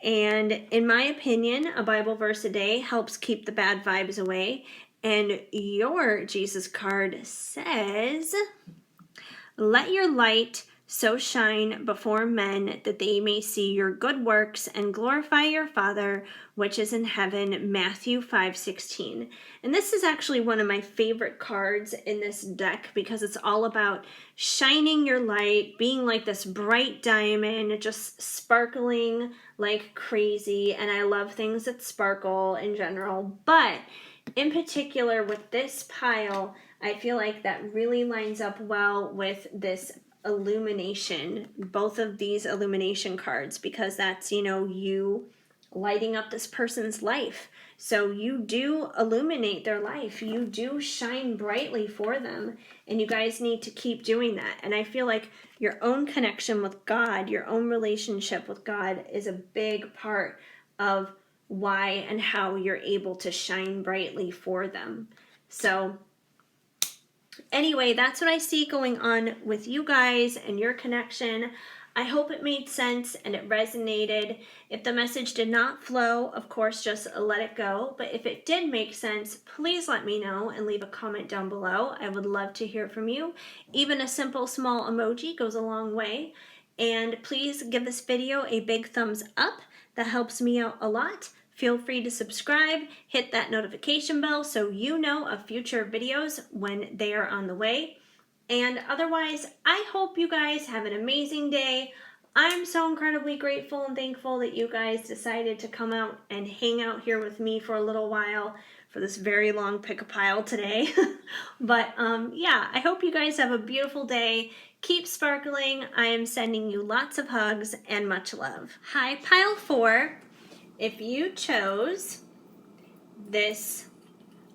And in my opinion, a Bible verse a day helps keep the bad vibes away. And your Jesus card says, let your light so shine before men that they may see your good works and glorify your Father which is in heaven. Matthew 5:16. And this is actually one of my favorite cards in this deck because it's all about shining your light, being like this bright diamond, just sparkling like crazy. And I love things that sparkle in general, but in particular with this pile, I feel like that really lines up well with this illumination, both of these illumination cards, because that's, you lighting up this person's life. So you do illuminate their life. You do shine brightly for them. And you guys need to keep doing that. And I feel like your own connection with God, your own relationship with God is a big part of why and how you're able to shine brightly for them. So anyway, that's what I see going on with you guys and your connection. I hope it made sense and it resonated. If the message did not flow, of course, just let it go. But if it did make sense, please let me know and leave a comment down below. I would love to hear from you. Even a simple small emoji goes a long way. And please give this video a big thumbs up. That helps me out a lot. Feel free to subscribe, hit that notification bell so you know of future videos when they are on the way. And otherwise, I hope you guys have an amazing day. I'm so incredibly grateful and thankful that you guys decided to come out and hang out here with me for a little while for this very long pick-a-pile today. But yeah, I hope you guys have a beautiful day. Keep sparkling. I am sending you lots of hugs and much love. Hi, pile 4. If you chose this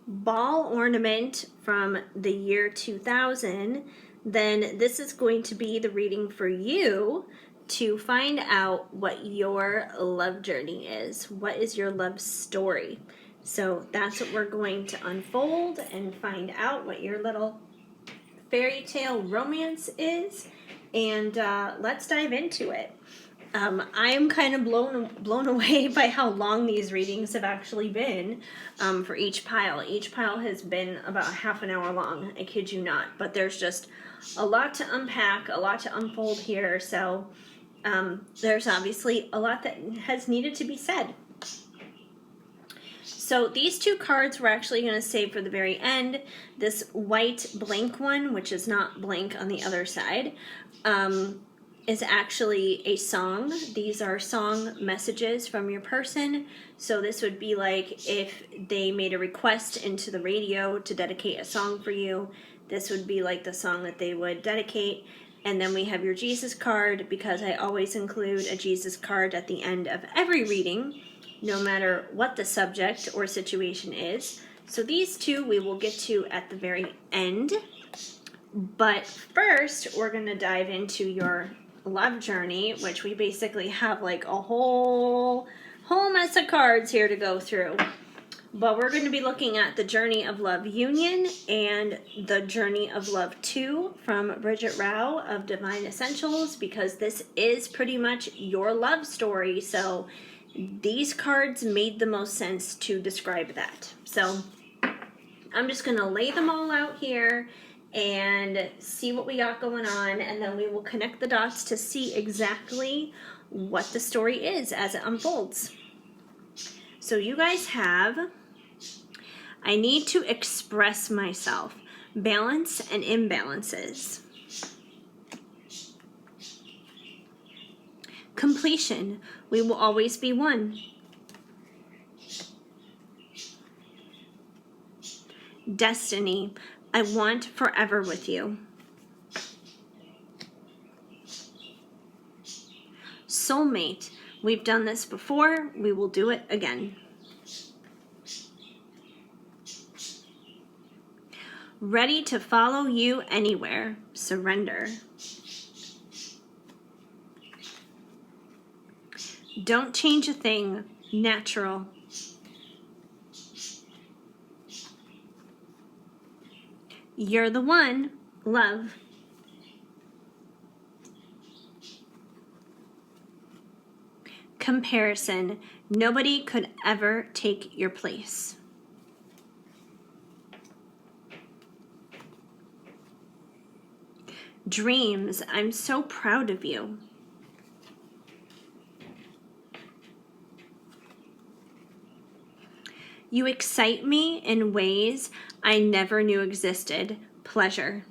ball ornament from the year 2000, then this is going to be the reading for you to find out what your love journey is. What is your love story? So that's what we're going to unfold and find out what your little fairy tale romance is. And let's dive into it. I am kind of blown away by how long these readings have actually been for each pile. Each pile has been about half an hour long, I kid you not. But there's just a lot to unpack, a lot to unfold here. So there's obviously a lot that has needed to be said. So these two cards we're actually going to save for the very end. This white blank one, which is not blank on the other side, is actually a song. These are song messages from your person. So this would be like if they made a request into the radio to dedicate a song for you. This would be like the song that they would dedicate. And then we have your Jesus card, because I always include a Jesus card at the end of every reading, no matter what the subject or situation is. So these two we will get to at the very end. But first, we're going to dive into your love journey, which we basically have like a whole mess of cards here to go through. But we're going to be looking at the Journey of Love Union and the Journey of Love 2 from Bridget Rao of Divine Essentials, because this is pretty much your love story. So these cards made the most sense to describe that. So I'm just going to lay them all out here and see what we got going on, and then we will connect the dots to see exactly what the story is as it unfolds. So you guys have, I need to express myself. balance and imbalances. Completion, we will always be one. Destiny, I want forever with you. Soulmate, we've done this before, we will do it again. Ready to follow you anywhere, surrender. Don't change a thing, natural. You're the one, love. Comparison, nobody could ever take your place. Dreams, I'm so proud of you. You excite me in ways I never knew existed. Pleasure.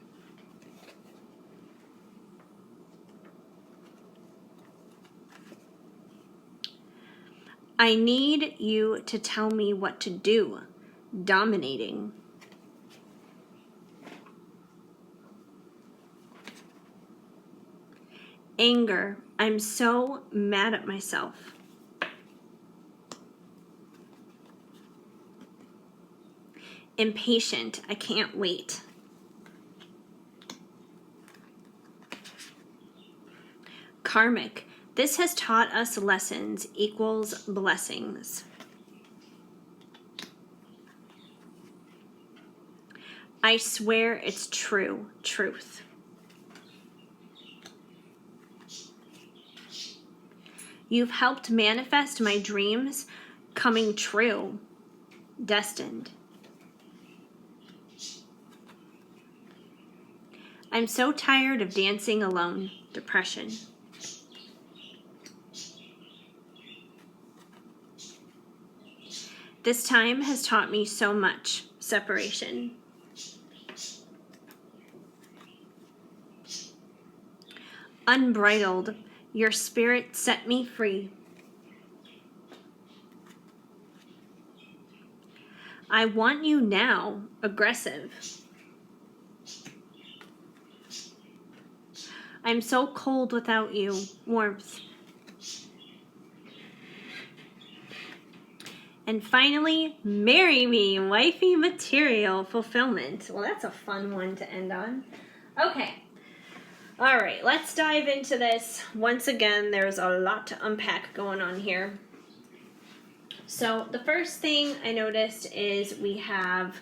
I need you to tell me what to do. Dominating. Anger, I'm so mad at myself. Impatient, I can't wait. Karmic, this has taught us lessons equals blessings. I swear it's true, truth. You've helped manifest my dreams coming true, destined. I'm so tired of dancing alone, depression. This time has taught me so much, separation. Unbridled, your spirit set me free. I want you now, aggressive. I'm so cold without you, warmth. And finally, marry me, wifey material, fulfillment. Well, that's a fun one to end on. Okay. All right, let's dive into this. Once again, there's a lot to unpack going on here. So the first thing I noticed is we have,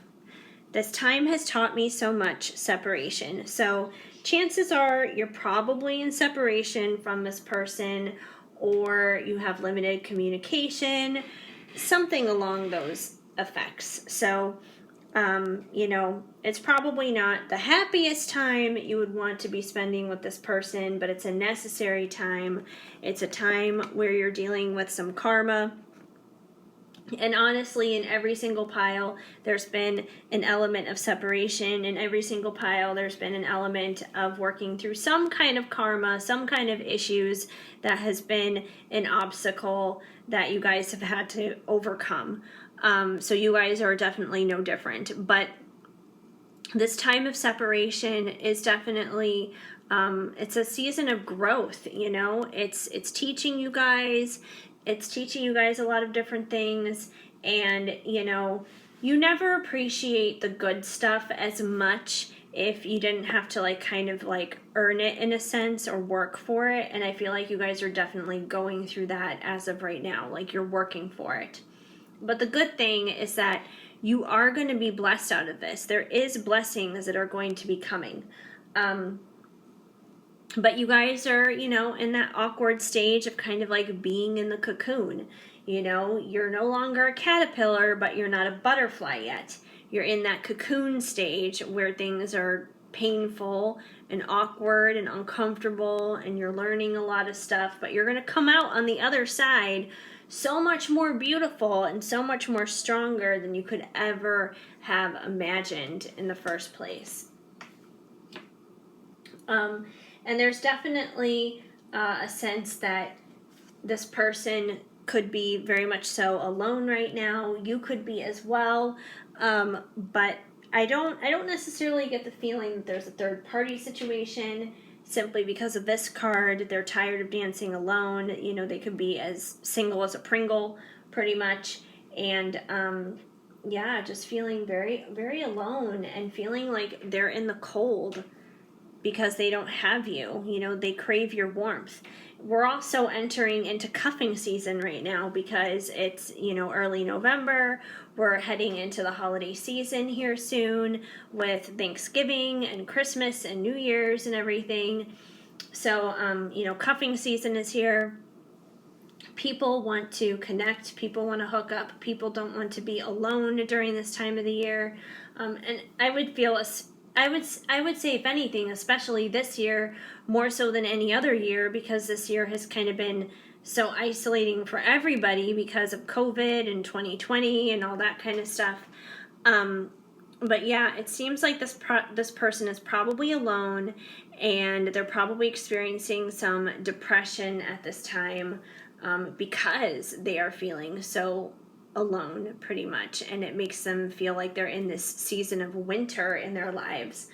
this time has taught me so much, separation. So chances are you're probably in separation from this person, or you have limited communication, something along those effects. So, it's probably not the happiest time you would want to be spending with this person, but it's a necessary time. It's a time where you're dealing with some karma. And honestly, in every single pile, there's been an element of separation. In every single pile, there's been an element of working through some kind of karma, some kind of issues that has been an obstacle that you guys have had to overcome. So you guys are definitely no different. But this time of separation is definitely, it's a season of growth, It's teaching you guys. It's teaching you guys a lot of different things, and you never appreciate the good stuff as much if you didn't have to kind of earn it in a sense or work for it. And I feel like you guys are definitely going through that as of right now, you're working for it. But the good thing is that you are going to be blessed out of this. There is blessings that are going to be coming. But you guys are, in that awkward stage of kind of being in the cocoon. You're no longer a caterpillar, but you're not a butterfly yet. You're in that cocoon stage where things are painful and awkward and uncomfortable, and you're learning a lot of stuff, but you're going to come out on the other side so much more beautiful and so much more stronger than you could ever have imagined in the first place. And there's definitely a sense that this person could be very much so alone right now. You could be as well, but I don't necessarily get the feeling that there's a third party situation. Simply because of this card, they're tired of dancing alone. You know, they could be as single as a Pringle, pretty much, and yeah, just feeling very very alone and feeling like they're in the cold because they don't have you. You know, they crave your warmth. We're also entering into cuffing season right now because it's, you know, early November. We're heading into the holiday season here soon with Thanksgiving and Christmas and New Year's and everything. So, you know, cuffing season is here. People want to connect. People want to hook up. People don't want to be alone during this time of the year. And I would feel I would say, if anything, especially this year, more so than any other year, because this year has kind of been so isolating for everybody because of COVID and 2020 and all that kind of stuff. But yeah, it seems like this person is probably alone, and they're probably experiencing some depression at this time because they are feeling so alone, pretty much, and it makes them feel like they're in this season of winter in their lives,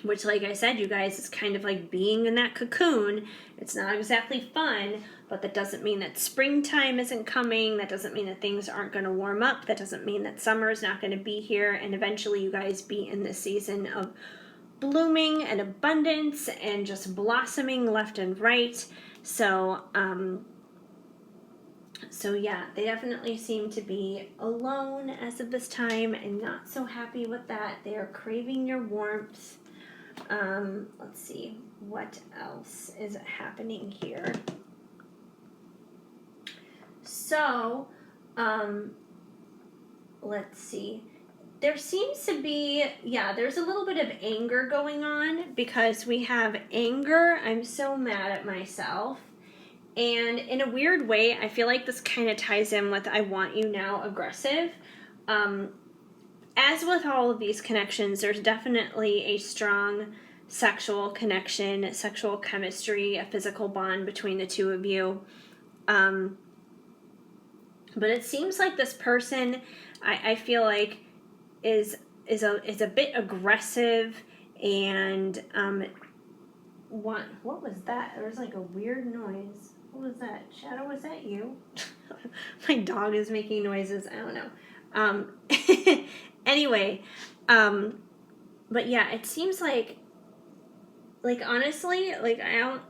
which, like I said, you guys, is kind of like being in that cocoon. It's not exactly fun, but that doesn't mean that springtime isn't coming. That doesn't mean that things aren't going to warm up. That doesn't mean that summer is not going to be here, and eventually you guys be in this season of blooming and abundance and just blossoming left and right. So yeah, they definitely seem to be alone as of this time and not so happy with that. They are craving your warmth. Let's see, what else is happening here? So, let's see. There seems to be, yeah, there's a little bit of anger going on because we have anger. I'm so mad at myself. And in a weird way, I feel like this kind of ties in with I want you now aggressive. As with all of these connections, there's definitely a strong sexual connection, sexual chemistry, a physical bond between the two of you. But it seems like this person, I feel like, is a bit aggressive, and what was that? There was like a weird noise. What was that? Shadow, was that you? My dog is making noises. I don't know. Anyway, but yeah, it seems like honestly, like I don't.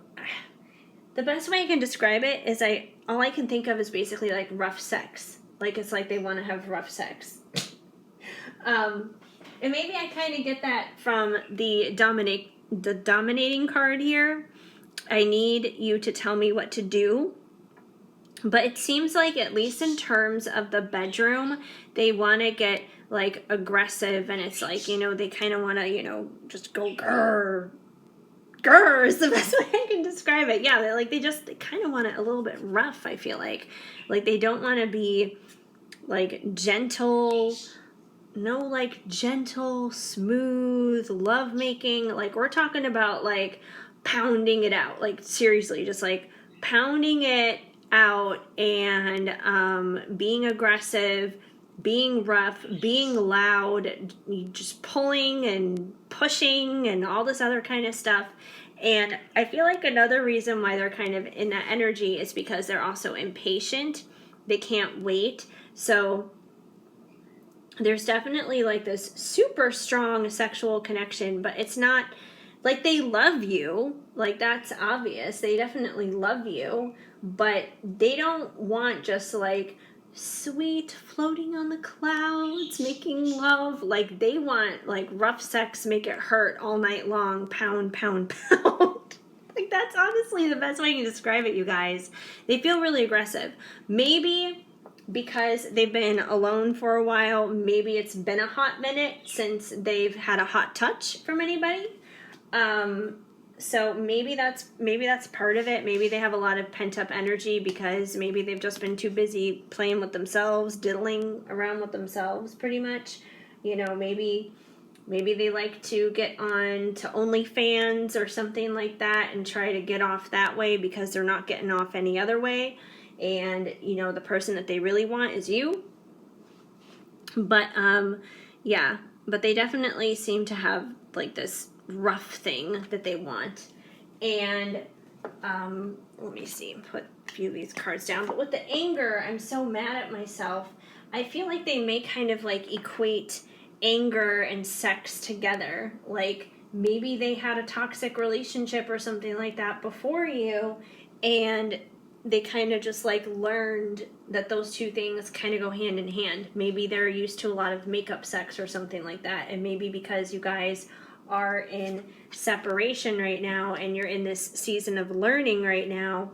The best way I can describe it is all I can think of is basically like rough sex. Like it's like they want to have rough sex. And maybe I kind of get that from the dominating card here. I need you to tell me what to do. But it seems like, at least in terms of the bedroom, they want to get like aggressive, and it's like, you know, they kind of want to, you know, just go grrr. Grrr is the best way I can describe it. Yeah, they kind of want it a little bit rough, I feel like. Like they don't want to be like gentle. No, like gentle, smooth lovemaking. Like we're talking about like pounding it out. Like seriously, just like pounding it out and being aggressive, being rough, being loud, just pulling and pushing and all this other kind of stuff. And I feel like another reason why they're kind of in that energy is because they're also impatient. They can't wait. So there's definitely like this super strong sexual connection, but it's not like they love you. Like that's obvious. They definitely love you, but they don't want just like sweet floating on the clouds making love. Like they want like rough sex, make it hurt all night long, pound pound pound. Like that's honestly the best way I can describe it, you guys. They feel really aggressive. Maybe because they've been alone for a while, maybe it's been a hot minute since they've had a hot touch from anybody. So maybe that's part of it. Maybe they have a lot of pent up energy because maybe they've just been too busy playing with themselves, diddling around with themselves pretty much. Maybe they like to get on to OnlyFans or something like that and try to get off that way because they're not getting off any other way. And the person that they really want is you. But yeah, but they definitely seem to have like this rough thing that they want. And let me see, put a few of these cards down. But with the anger, I'm so mad at myself. I feel like they may kind of like equate anger and sex together. Like maybe they had a toxic relationship or something like that before you, and they kind of just like learned that those two things kind of go hand in hand. Maybe they're used to a lot of makeup sex or something like that, and maybe because you guys are in separation right now and you're in this season of learning right now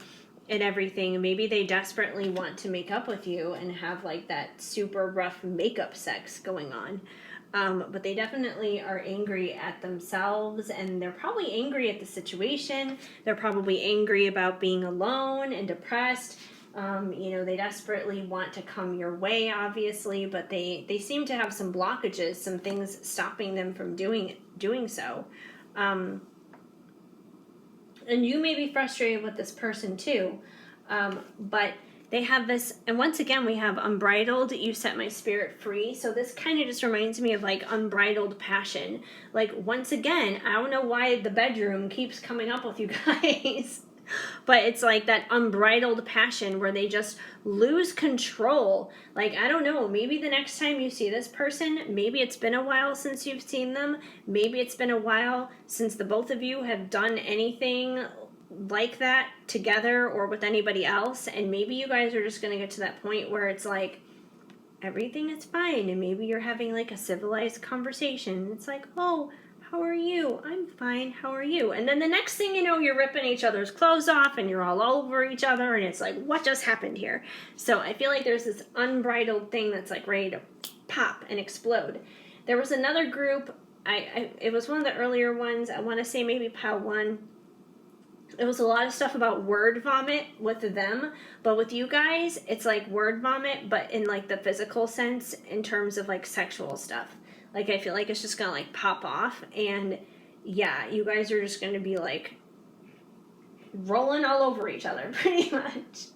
and everything, maybe they desperately want to make up with you and have like that super rough makeup sex going on. But they definitely are angry at themselves, and they're probably angry at the situation. They're probably angry about being alone and depressed. They desperately want to come your way, obviously, but they seem to have some blockages, some things stopping them from doing so. And you may be frustrated with this person too, but they have this, and once again, we have unbridled, you set my spirit free. So this kind of just reminds me of like unbridled passion. Like, once again, I don't know why the bedroom keeps coming up with you guys, but it's like that unbridled passion where they just lose control. Like, I don't know, maybe the next time you see this person, maybe it's been a while since you've seen them. Maybe it's been a while since the both of you have done anything like that together or with anybody else, and maybe you guys are just going to get to that point where it's like everything is fine, and maybe you're having like a civilized conversation. It's like, oh, how are you? I'm fine, how are you? And then the next thing you know, you're ripping each other's clothes off and you're all over each other, and it's like, what just happened here? So I feel like there's this unbridled thing that's like ready to pop and explode. There was another group, it was one of the earlier ones, I want to say maybe pile 1. It was a lot of stuff about word vomit with them, but with you guys, it's like word vomit, but in like the physical sense, in terms of like sexual stuff. Like, I feel like it's just gonna like pop off, and yeah, you guys are just gonna be like rolling all over each other, pretty much.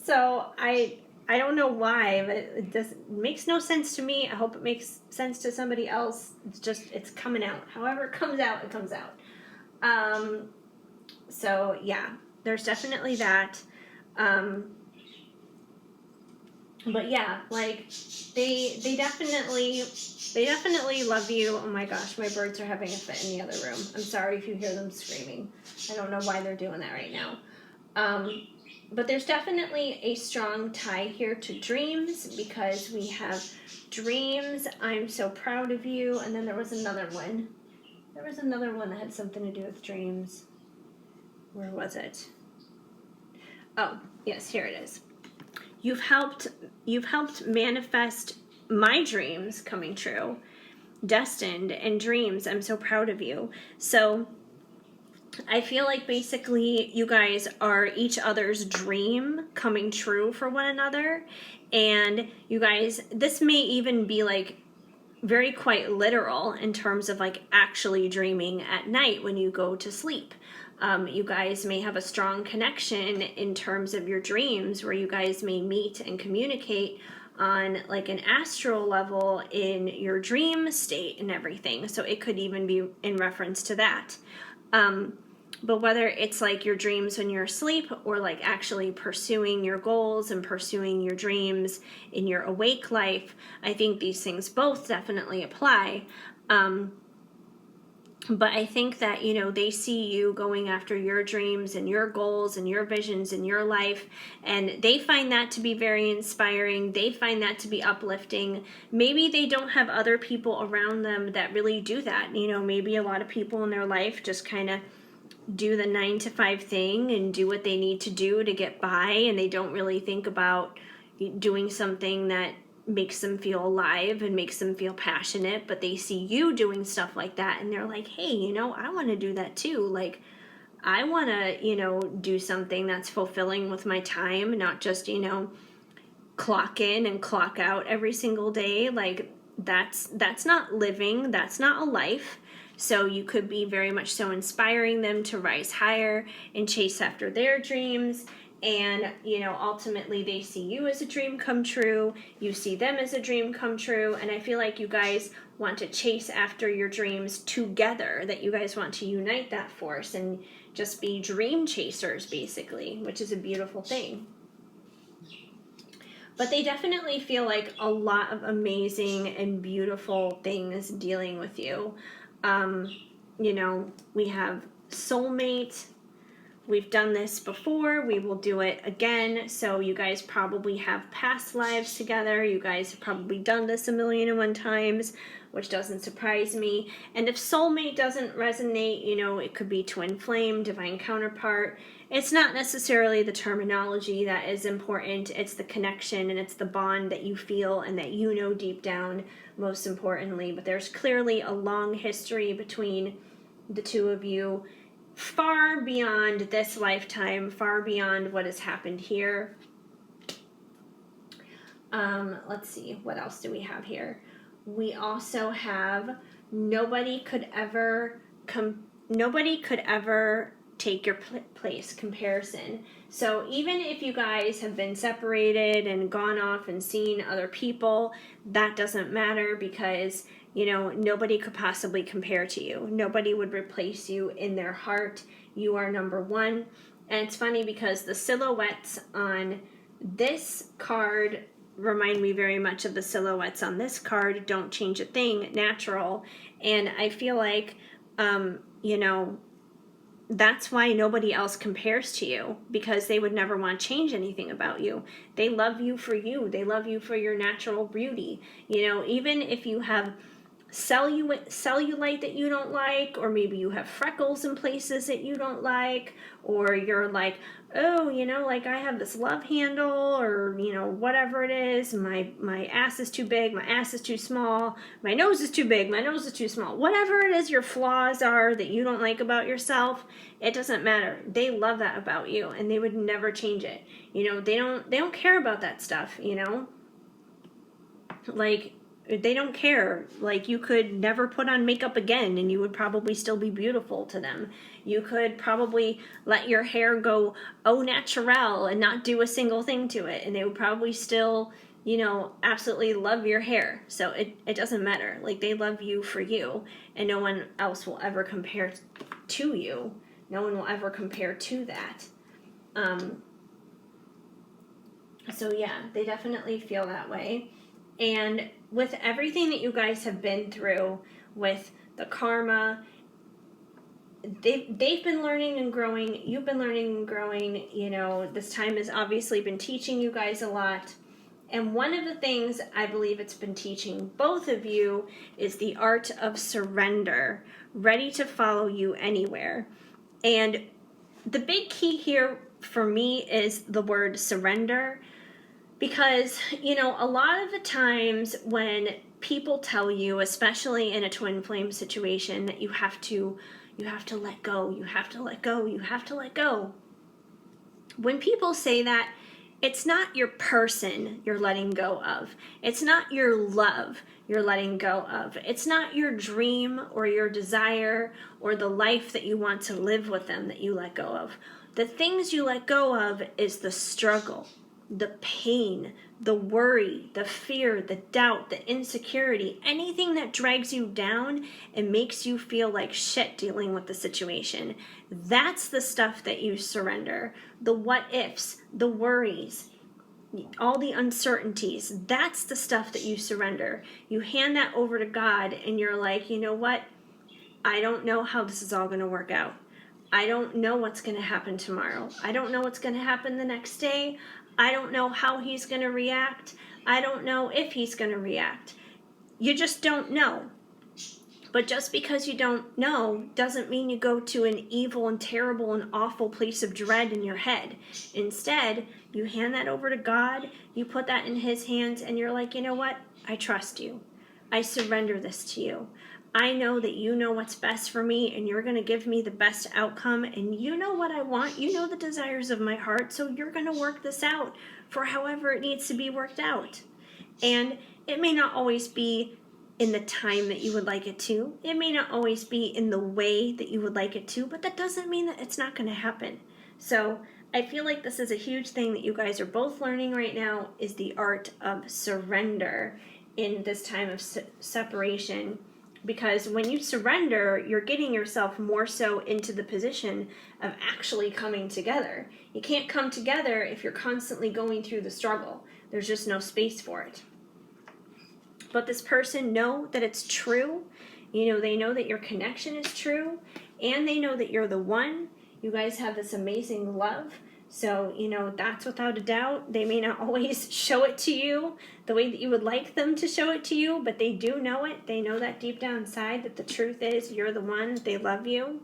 So I don't know why, but it makes no sense to me. I hope it makes sense to somebody else. It's coming out. However it comes out, it comes out. So yeah, there's definitely that. But yeah, like they definitely love you. Oh my gosh, my birds are having a fit in the other room. I'm sorry if you hear them screaming. I don't know why they're doing that right now. But there's definitely a strong tie here to dreams, because we have dreams. I'm so proud of you. And then there was another one. There was another one that had something to do with dreams. Where was it? Oh, yes, here it is. You've helped manifest my dreams coming true. Destined and dreams. I'm so proud of you. So I feel like basically you guys are each other's dream coming true for one another. And you guys, this may even be like very quite literal in terms of like actually dreaming at night when you go to sleep. You guys may have a strong connection in terms of your dreams, where you guys may meet and communicate on like an astral level in your dream state and everything. So it could even be in reference to that. But whether it's like your dreams when you're asleep, or like actually pursuing your goals and pursuing your dreams in your awake life, I think these things both definitely apply. But I think that, they see you going after your dreams and your goals and your visions in your life, and they find that to be very inspiring. They find that to be uplifting. Maybe they don't have other people around them that really do that. Maybe a lot of people in their life just kind of do the 9-to-5 thing and do what they need to do to get by, and they don't really think about doing something that makes them feel alive and makes them feel passionate, but they see you doing stuff like that and they're like, hey, I want to do that too. Like, I want to, do something that's fulfilling with my time, not just, clock in and clock out every single day. Like, that's not living, that's not a life. So you could be very much so inspiring them to rise higher and chase after their dreams. And, ultimately they see you as a dream come true. You see them as a dream come true. And I feel like you guys want to chase after your dreams together, that you guys want to unite that force and just be dream chasers, basically, which is a beautiful thing. But they definitely feel like a lot of amazing and beautiful things dealing with you. We have soulmate. We've done this before. We will do it again. So you guys probably have past lives together. You guys have probably done this 1,000,001 times, which doesn't surprise me. And if soulmate doesn't resonate, it could be twin flame, divine counterpart. It's not necessarily the terminology that is important. It's the connection and it's the bond that you feel and that you know deep down, most importantly. But there's clearly a long history between the two of you, far beyond this lifetime, far beyond what has happened here. Let's see, what else do we have here? We also have nobody could ever take your place, comparison. So even if you guys have been separated and gone off and seen other people, that doesn't matter, because nobody could possibly compare to you. Nobody would replace you in their heart. You are number one. And it's funny because the silhouettes on this card remind me very much of the silhouettes on this card. Don't change a thing, natural. And I feel like, that's why nobody else compares to you, because they would never want to change anything about you. They love you for you. They love you for your natural beauty. Even if you have cellulite that you don't like, or maybe you have freckles in places that you don't like, or you're like, oh, like I have this love handle, or whatever it is, my ass is too big, my ass is too small, my nose is too big, my nose is too small, whatever it is your flaws are that you don't like about yourself, it doesn't matter. They love that about you and they would never change it. They don't care about that stuff. Like, they don't care. Like, you could never put on makeup again and you would probably still be beautiful to them. You could probably let your hair go au naturel and not do a single thing to it, and they would probably still, absolutely love your hair. So it doesn't matter. Like, they love you for you, and no one else will ever compare to you. No one will ever compare to that. So yeah, they definitely feel that way. And with everything that you guys have been through, with the karma, they've been learning and growing. You've been learning and growing. This time has obviously been teaching you guys a lot. And one of the things I believe it's been teaching both of you is the art of surrender, ready to follow you anywhere. And the big key here for me is the word surrender. Because, a lot of the times when people tell you, especially in a twin flame situation, that you have to let go, you have to let go, you have to let go. When people say that, it's not your person you're letting go of. It's not your love you're letting go of. It's not your dream or your desire or the life that you want to live with them that you let go of. The things you let go of is the struggle, the pain, the worry, the fear, the doubt, the insecurity, anything that drags you down and makes you feel like shit dealing with the situation. That's the stuff that you surrender. The what ifs, the worries, all the uncertainties, that's the stuff that you surrender. You hand that over to God and you're like, you know what? I don't know how this is all going to work out. I don't know what's going to happen tomorrow. I don't know what's going to happen the next day. I don't know how he's going to react. I don't know if he's going to react. You just don't know. But just because you don't know doesn't mean you go to an evil and terrible and awful place of dread in your head. Instead, You hand that over to God, you put that in His hands, and you're like, you know what? I trust you. I surrender this to you. I know that you know what's best for me, and you're going to give me the best outcome, and you know what I want. You know the desires of my heart, so you're going to work this out for however it needs to be worked out. And it may not always be in the time that you would like it to. It may not always be in the way that you would like it to, but that doesn't mean that it's not going to happen. So I feel like this is a huge thing that you guys are both learning right now, is the art of surrender in this time of separation. Because when you surrender, you're getting yourself more so into the position of actually coming together. You can't come together if you're constantly going through the struggle. There's just no space for it. But this person know that it's true. You know, they know that your connection is true, and they know that you're the one. You guys have this amazing love. So, you know, that's without a doubt. They may not always show it to you the way that you would like them to show it to you, but they do know it. They know that deep down inside that the truth is you're the one. They love you.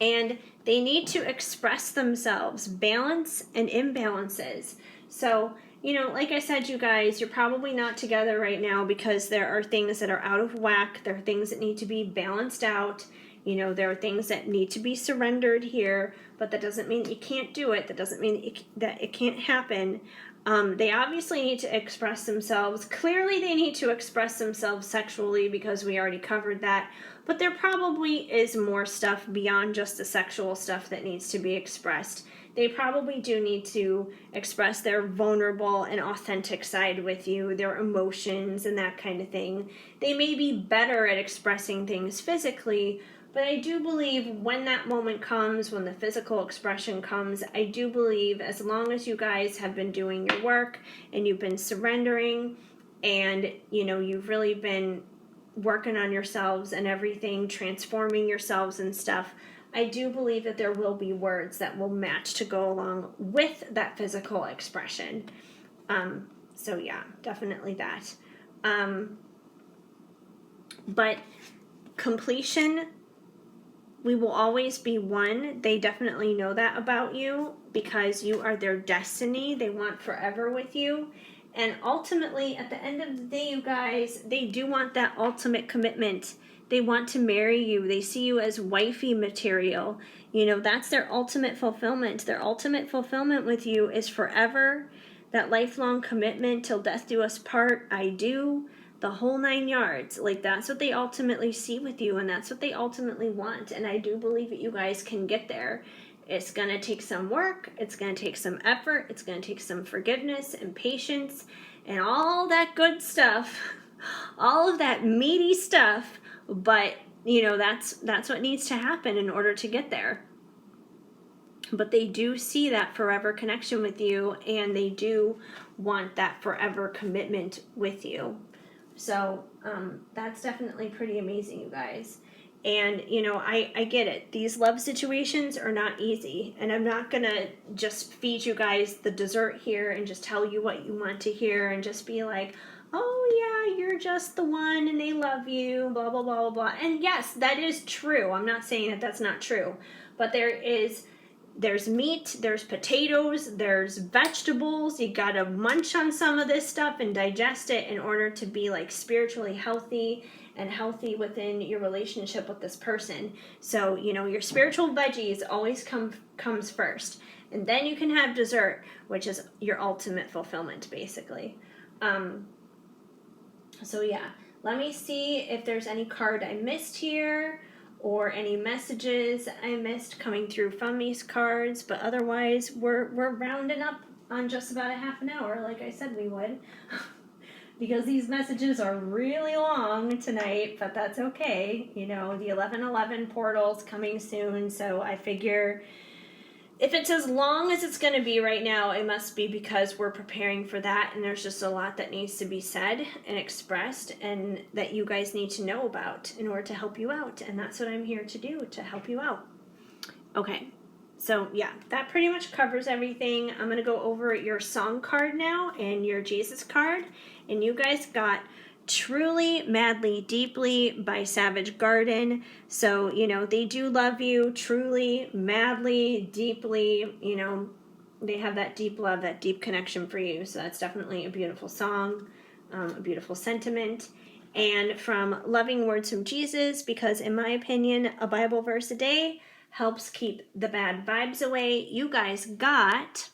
And they need to express themselves, balance and imbalances. So, you know, like I said, you guys, you're probably not together right now because there are things that are out of whack. There are things that need to be balanced out. You know, there are things that need to be surrendered here, but that doesn't mean that you can't do it. That doesn't mean that it can't happen. They obviously need to express themselves. Clearly, they need to express themselves sexually because we already covered that. But there probably is more stuff beyond just the sexual stuff that needs to be expressed. They probably do need to express their vulnerable and authentic side with you, their emotions and that kind of thing. They may be better at expressing things physically, but I do believe when that moment comes, when the physical expression comes, I do believe as long as you guys have been doing your work and you've been surrendering and, you know, you've really been working on yourselves and everything, transforming yourselves and stuff, I do believe that there will be words that will match to go along with that physical expression. So yeah, definitely that. But completion, we will always be one. They definitely know that about you because you are their destiny. They want forever with you. And ultimately, at the end of the day, you guys, they do want that ultimate commitment. They want to marry you. They see you as wifey material. You know, that's their ultimate fulfillment. Their ultimate fulfillment with you is forever. That lifelong commitment till death do us part. I do. The whole 9 yards. Like, that's what they ultimately see with you, and that's what they ultimately want. And I do believe that you guys can get there. It's going to take some work. It's going to take some effort. It's going to take some forgiveness and patience and all that good stuff. All of that meaty stuff. But, you know, that's what needs to happen in order to get there. But they do see that forever connection with you, and they do want that forever commitment with you. So that's definitely pretty amazing, you guys. And, you know, I get it. These love situations are not easy. And I'm not going to just feed you guys the dessert here and just tell you what you want to hear and just be like, oh, yeah, you're just the one and they love you, blah, blah, blah, blah, blah. And yes, that is true. I'm not saying that that's not true. But there's meat, there's potatoes, there's vegetables. You gotta munch on some of this stuff and digest it in order to be like spiritually healthy and healthy within your relationship with this person. So, you know, your spiritual veggies always comes first. And then you can have dessert, which is your ultimate fulfillment, basically. So yeah, let me see if there's any card I missed here or any messages I missed coming through from these cards, but otherwise we're rounding up on just about a half an hour, like I said we would. Because these messages are really long tonight, but that's okay. You know, the 11/11 portal's coming soon, so I figure if it's as long as it's going to be right now, it must be because we're preparing for that, and there's just a lot that needs to be said and expressed and that you guys need to know about in order to help you out, and that's what I'm here to do, to help you out. Okay, so yeah, that pretty much covers everything. I'm going to go over your song card now and your Jesus card, and you guys got Truly, Madly, Deeply by Savage Garden. So, you know, they do love you truly, madly, deeply, you know, they have that deep love, that deep connection for you. So that's definitely a beautiful song, a beautiful sentiment. And from Loving Words from Jesus, because in my opinion, a Bible verse a day helps keep the bad vibes away. You guys got,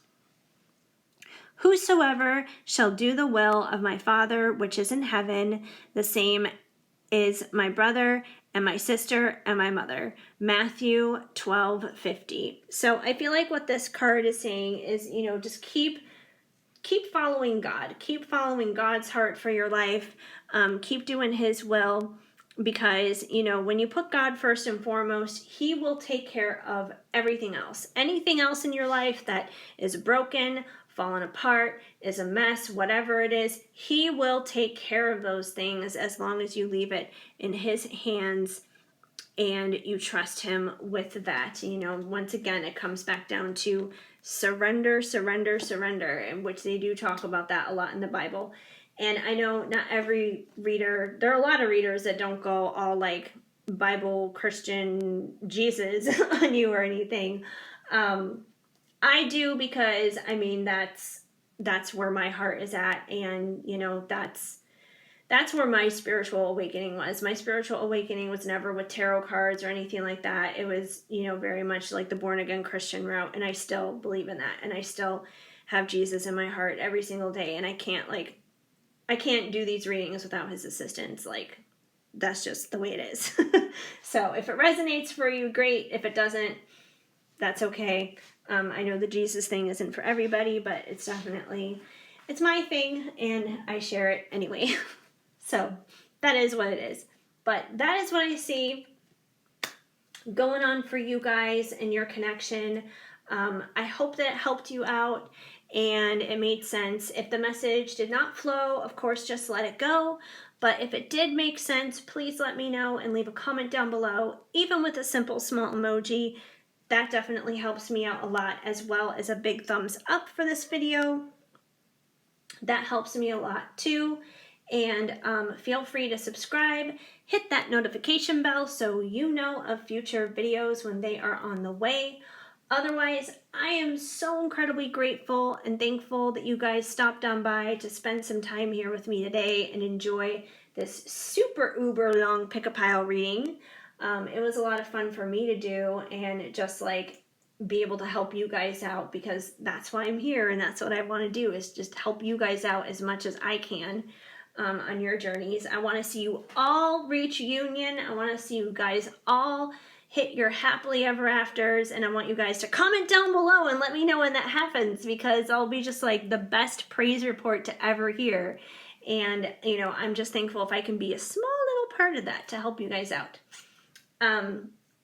whosoever shall do the will of my Father which is in heaven, the same is my brother and my sister and my mother. Matthew 12:50. So I feel like what this card is saying is, just keep following God. Keep following God's heart for your life. Keep doing His will, because, when you put God first and foremost, He will take care of everything else. Anything else in your life that is broken, fallen apart, is a mess, whatever it is, He will take care of those things as long as you leave it in His hands and you trust Him with that. Once again, it comes back down to surrender, surrender, surrender, in which they do talk about that a lot in the Bible. And I know not every reader, there are a lot of readers that don't go all like Bible, Christian, Jesus on you or anything. I do, because that's where my heart is at, and that's where my spiritual awakening was. My spiritual awakening was never with tarot cards or anything like that. It was, very much like the born again Christian route, and I still believe in that, and I still have Jesus in my heart every single day, and I can't do these readings without His assistance. Like, that's just the way it is. So if it resonates for you, great. If it doesn't, that's okay. I know the Jesus thing isn't for everybody, but it's my thing, and I share it anyway. So that is what it is. But that is what I see going on for you guys and your connection. I hope that it helped you out and it made sense. If the message did not flow, of course, just let it go. But if it did make sense, please let me know and leave a comment down below, even with a simple small emoji. That definitely helps me out a lot, as well as a big thumbs up for this video. That helps me a lot too. And feel free to subscribe, hit that notification bell so you know of future videos when they are on the way. Otherwise, I am so incredibly grateful and thankful that you guys stopped on by to spend some time here with me today and enjoy this super uber long pick-a-pile reading. It was a lot of fun for me to do, and just like be able to help you guys out, because that's why I'm here, and that's what I want to do, is just help you guys out as much as I can on your journeys. I want to see you all reach union. I want to see you guys all hit your happily ever afters, and I want you guys to comment down below and let me know when that happens, because I'll be just like the best praise report to ever hear. And I'm just thankful if I can be a small little part of that to help you guys out.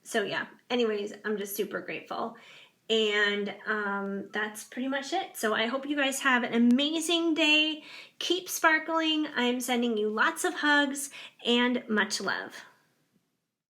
So yeah, anyways, I'm just super grateful. And that's pretty much it. So I hope you guys have an amazing day. Keep sparkling. I'm sending you lots of hugs and much love.